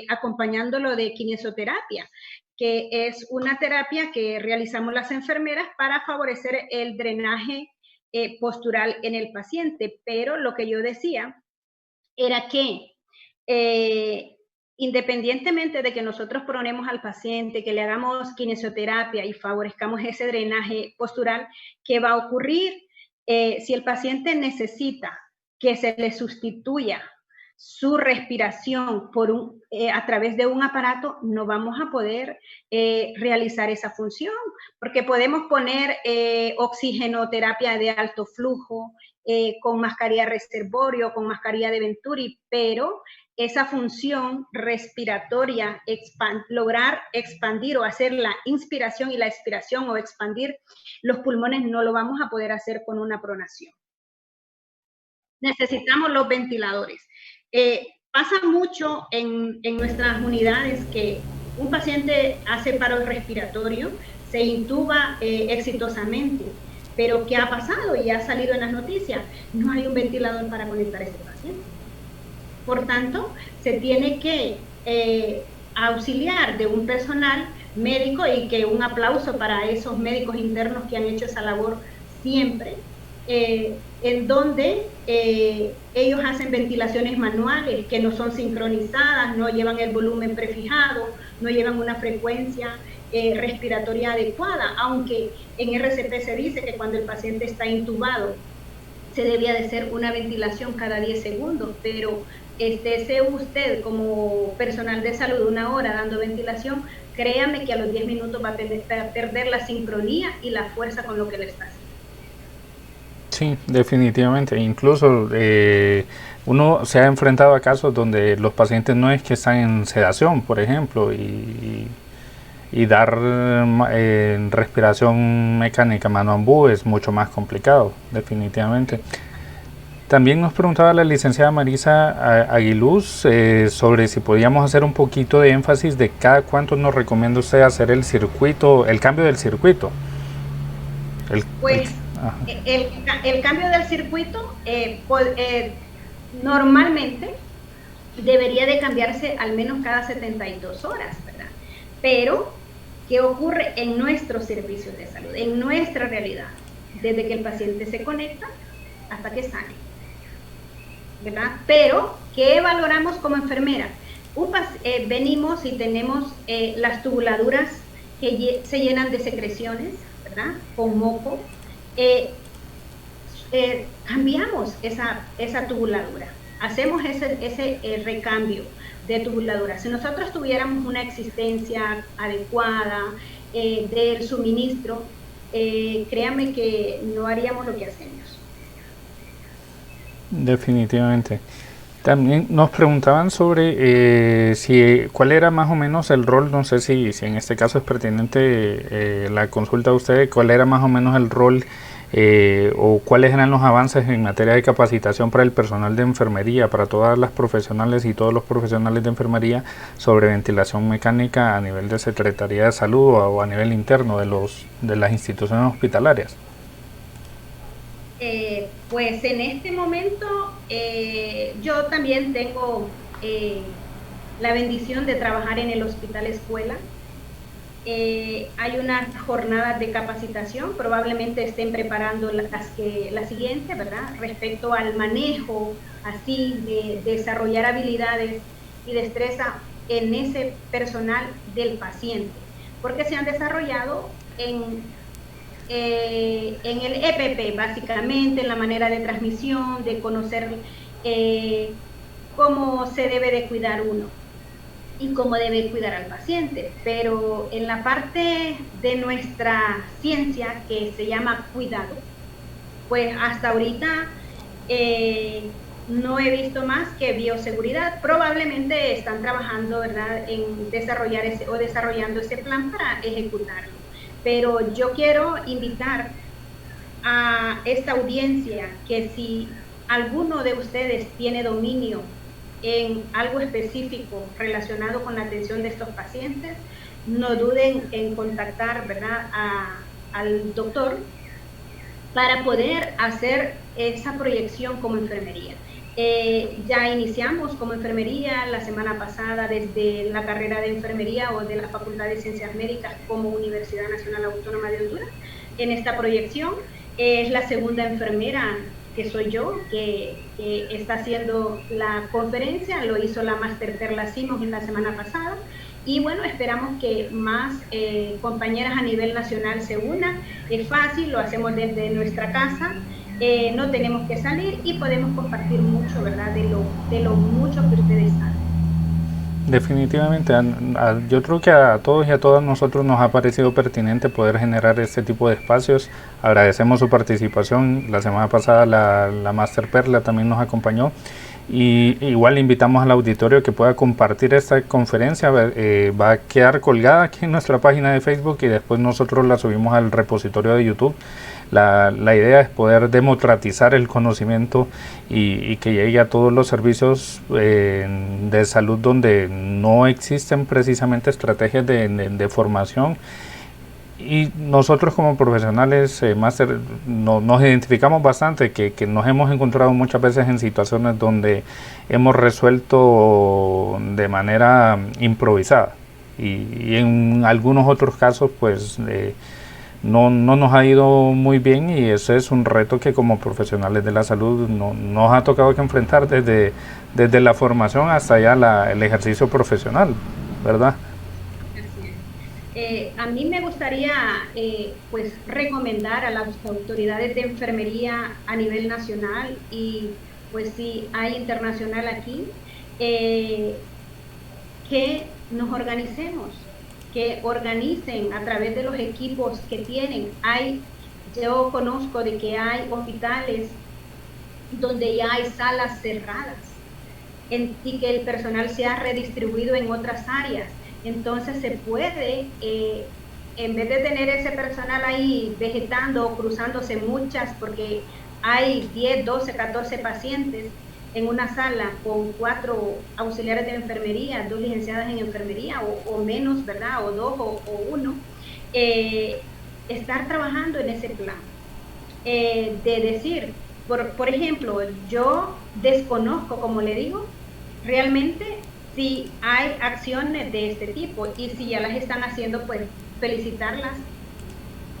acompañándolo de kinesioterapia, que es una terapia que realizamos las enfermeras para favorecer el drenaje postural en el paciente. Pero lo que yo decía era que eh, independientemente de que nosotros pronemos al paciente, que le hagamos kinesioterapia y favorezcamos ese drenaje postural, ¿qué va a ocurrir? Si el paciente necesita que se le sustituya su respiración a través de un aparato, no vamos a poder realizar esa función, porque podemos poner oxigenoterapia de alto flujo, con mascarilla reservorio, con mascarilla de Venturi, pero esa función respiratoria, lograr expandir o hacer la inspiración y la expiración o expandir los pulmones, no lo vamos a poder hacer con una pronación. Necesitamos los ventiladores. Pasa mucho en nuestras unidades que un paciente hace paro respiratorio, se intuba exitosamente, pero ¿qué ha pasado? Y ha salido en las noticias, no hay un ventilador para conectar a ese paciente. Por tanto, se tiene que auxiliar de un personal médico, y que un aplauso para esos médicos internos que han hecho esa labor siempre, en donde ellos hacen ventilaciones manuales que no son sincronizadas, no llevan el volumen prefijado, no llevan una frecuencia respiratoria adecuada, aunque en RCP se dice que cuando el paciente está intubado se debía de hacer una ventilación cada 10 segundos, pero esté usted como personal de salud una hora dando ventilación, créame que a los 10 minutos va a perder la sincronía y la fuerza con lo que le está haciendo. Sí, definitivamente. Incluso uno se ha enfrentado a casos donde los pacientes no es que están en sedación, por ejemplo, y dar respiración mecánica mano ambú es mucho más complicado, definitivamente. También nos preguntaba la licenciada Marisa Aguiluz sobre si podíamos hacer un poquito de énfasis de cada cuánto nos recomienda usted hacer el circuito, el cambio del circuito. Pues el cambio del circuito normalmente debería de cambiarse al menos cada 72 horas, ¿verdad? Pero, ¿qué ocurre en nuestros servicios de salud, en nuestra realidad? Desde que el paciente se conecta hasta que sale, ¿verdad? Pero, ¿qué valoramos como enfermera? Venimos y tenemos las tubuladuras que se llenan de secreciones, ¿verdad? Con moco. Cambiamos esa tubuladura, hacemos ese recambio de tubuladura. Si nosotros tuviéramos una existencia adecuada del suministro, créanme que no haríamos lo que hacemos. Definitivamente. También nos preguntaban sobre cuál era más o menos el rol, no sé si en este caso es pertinente la consulta de ustedes, cuál era más o menos el rol o cuáles eran los avances en materia de capacitación para el personal de enfermería, para todas las profesionales y todos los profesionales de enfermería sobre ventilación mecánica a nivel de Secretaría de Salud o a nivel interno de las instituciones hospitalarias. Pues en este momento yo también tengo la bendición de trabajar en el Hospital Escuela. Hay unas jornadas de capacitación, probablemente estén preparando la siguiente, ¿verdad? Respecto al manejo, así, de desarrollar habilidades y destreza en ese personal del paciente, porque se han desarrollado en el EPP, básicamente, en la manera de transmisión, de conocer cómo se debe de cuidar uno y cómo debe cuidar al paciente. Pero en la parte de nuestra ciencia que se llama cuidado, pues hasta ahorita no he visto más que bioseguridad. Probablemente están trabajando, ¿verdad?, en desarrollando ese plan para ejecutarlo. Pero yo quiero invitar a esta audiencia que si alguno de ustedes tiene dominio en algo específico relacionado con la atención de estos pacientes, no duden en contactar, ¿verdad?, al doctor para poder hacer esa proyección como enfermería. Ya iniciamos como enfermería la semana pasada desde la carrera de enfermería o de la Facultad de Ciencias Médicas como Universidad Nacional Autónoma de Honduras en esta proyección. Es la segunda enfermera que soy yo, que está haciendo la conferencia, lo hizo la Máster Perla Simos en la semana pasada, y bueno, esperamos que más compañeras a nivel nacional se unan. Es fácil, lo hacemos desde nuestra casa, no tenemos que salir y podemos compartir mucho, ¿verdad?, de lo mucho que ustedes saben. Definitivamente, yo creo que a todos y a todas nosotros nos ha parecido pertinente poder generar este tipo de espacios. Agradecemos su participación. La semana pasada la Máster Perla también nos acompañó. Y igual invitamos al auditorio que pueda compartir esta conferencia. Va a quedar colgada aquí en nuestra página de Facebook y después nosotros la subimos al repositorio de YouTube. La idea es poder democratizar el conocimiento y que llegue a todos los servicios de salud donde no existen precisamente estrategias de formación. Y nosotros como profesionales máster nos identificamos bastante, que nos hemos encontrado muchas veces en situaciones donde hemos resuelto de manera improvisada y en algunos otros casos pues no nos ha ido muy bien, y ese es un reto que como profesionales de la salud nos ha tocado que enfrentar desde la formación hasta ya el ejercicio profesional, ¿verdad? A mí me gustaría pues recomendar a las autoridades de enfermería a nivel nacional y pues si hay internacional aquí, que nos organicemos, que organicen a través de los equipos que tienen. Yo conozco de que hay hospitales donde ya hay salas cerradas y que el personal se ha redistribuido en otras áreas. Entonces se puede, en vez de tener ese personal ahí vegetando o cruzándose muchas, porque hay 10, 12, 14 pacientes en una sala con 4 auxiliares de enfermería, 2 licenciadas en enfermería o menos, ¿verdad? O 2 o 1, estar trabajando en ese plan. De decir, por ejemplo, yo desconozco, como le digo, realmente si hay acciones de este tipo, y si ya las están haciendo, pues felicitarlas,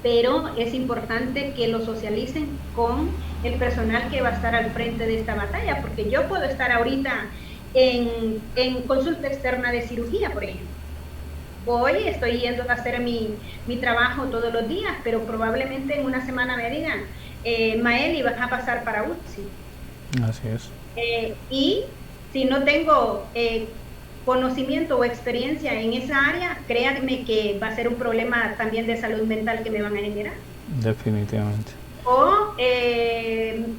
pero es importante que lo socialicen con el personal que va a estar al frente de esta batalla, porque yo puedo estar ahorita en consulta externa de cirugía, por ejemplo. Estoy yendo a hacer mi trabajo todos los días, pero probablemente en una semana me digan, Maeli, vas a pasar para UCI. Así es. Y si no tengo conocimiento o experiencia en esa área, créanme que va a ser un problema también de salud mental que me van a generar. Definitivamente. O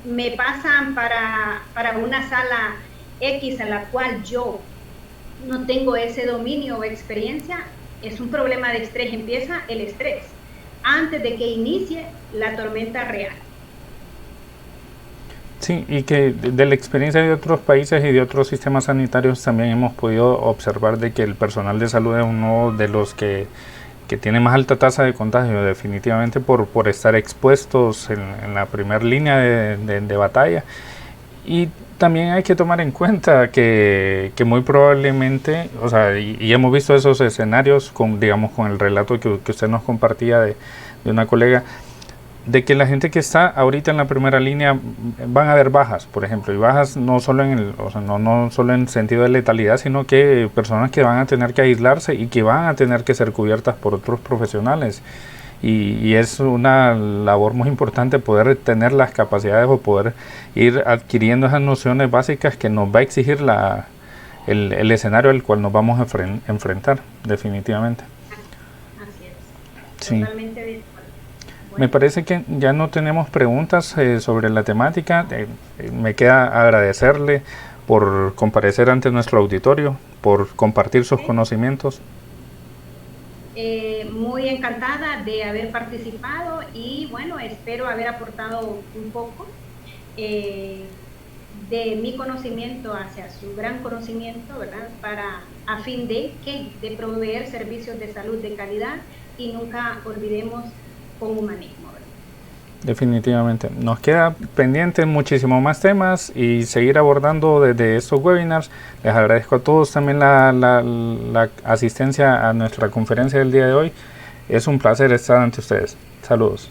me pasan para una sala X a la cual yo no tengo ese dominio o experiencia, es un problema de estrés. Empieza el estrés antes de que inicie la tormenta real. Sí, y que de la experiencia de otros países y de otros sistemas sanitarios también hemos podido observar de que el personal de salud es uno de los que tiene más alta tasa de contagio, definitivamente por estar expuestos en la primera línea de batalla. Y también hay que tomar en cuenta que muy probablemente, o sea, y hemos visto esos escenarios con el relato que usted nos compartía de una colega, de que la gente que está ahorita en la primera línea van a haber bajas, por ejemplo, y bajas no solo no solo en sentido de letalidad, sino que personas que van a tener que aislarse y que van a tener que ser cubiertas por otros profesionales. Y es una labor muy importante poder tener las capacidades o poder ir adquiriendo esas nociones básicas que nos va a exigir el escenario al cual nos vamos a enfrentar, definitivamente. Así es, sí. totalmente de acuerdo. Me parece que ya no tenemos preguntas sobre la temática. Me queda agradecerle por comparecer ante nuestro auditorio, por compartir sus conocimientos. Muy encantada de haber participado y bueno, espero haber aportado un poco de mi conocimiento hacia su gran conocimiento, ¿verdad? A fin de proveer servicios de salud de calidad y nunca olvidemos con humanismo, ¿verdad? Definitivamente. Nos queda pendiente muchísimo más temas y seguir abordando desde estos webinars. Les agradezco a todos también la asistencia a nuestra conferencia del día de hoy. Es un placer estar ante ustedes. Saludos.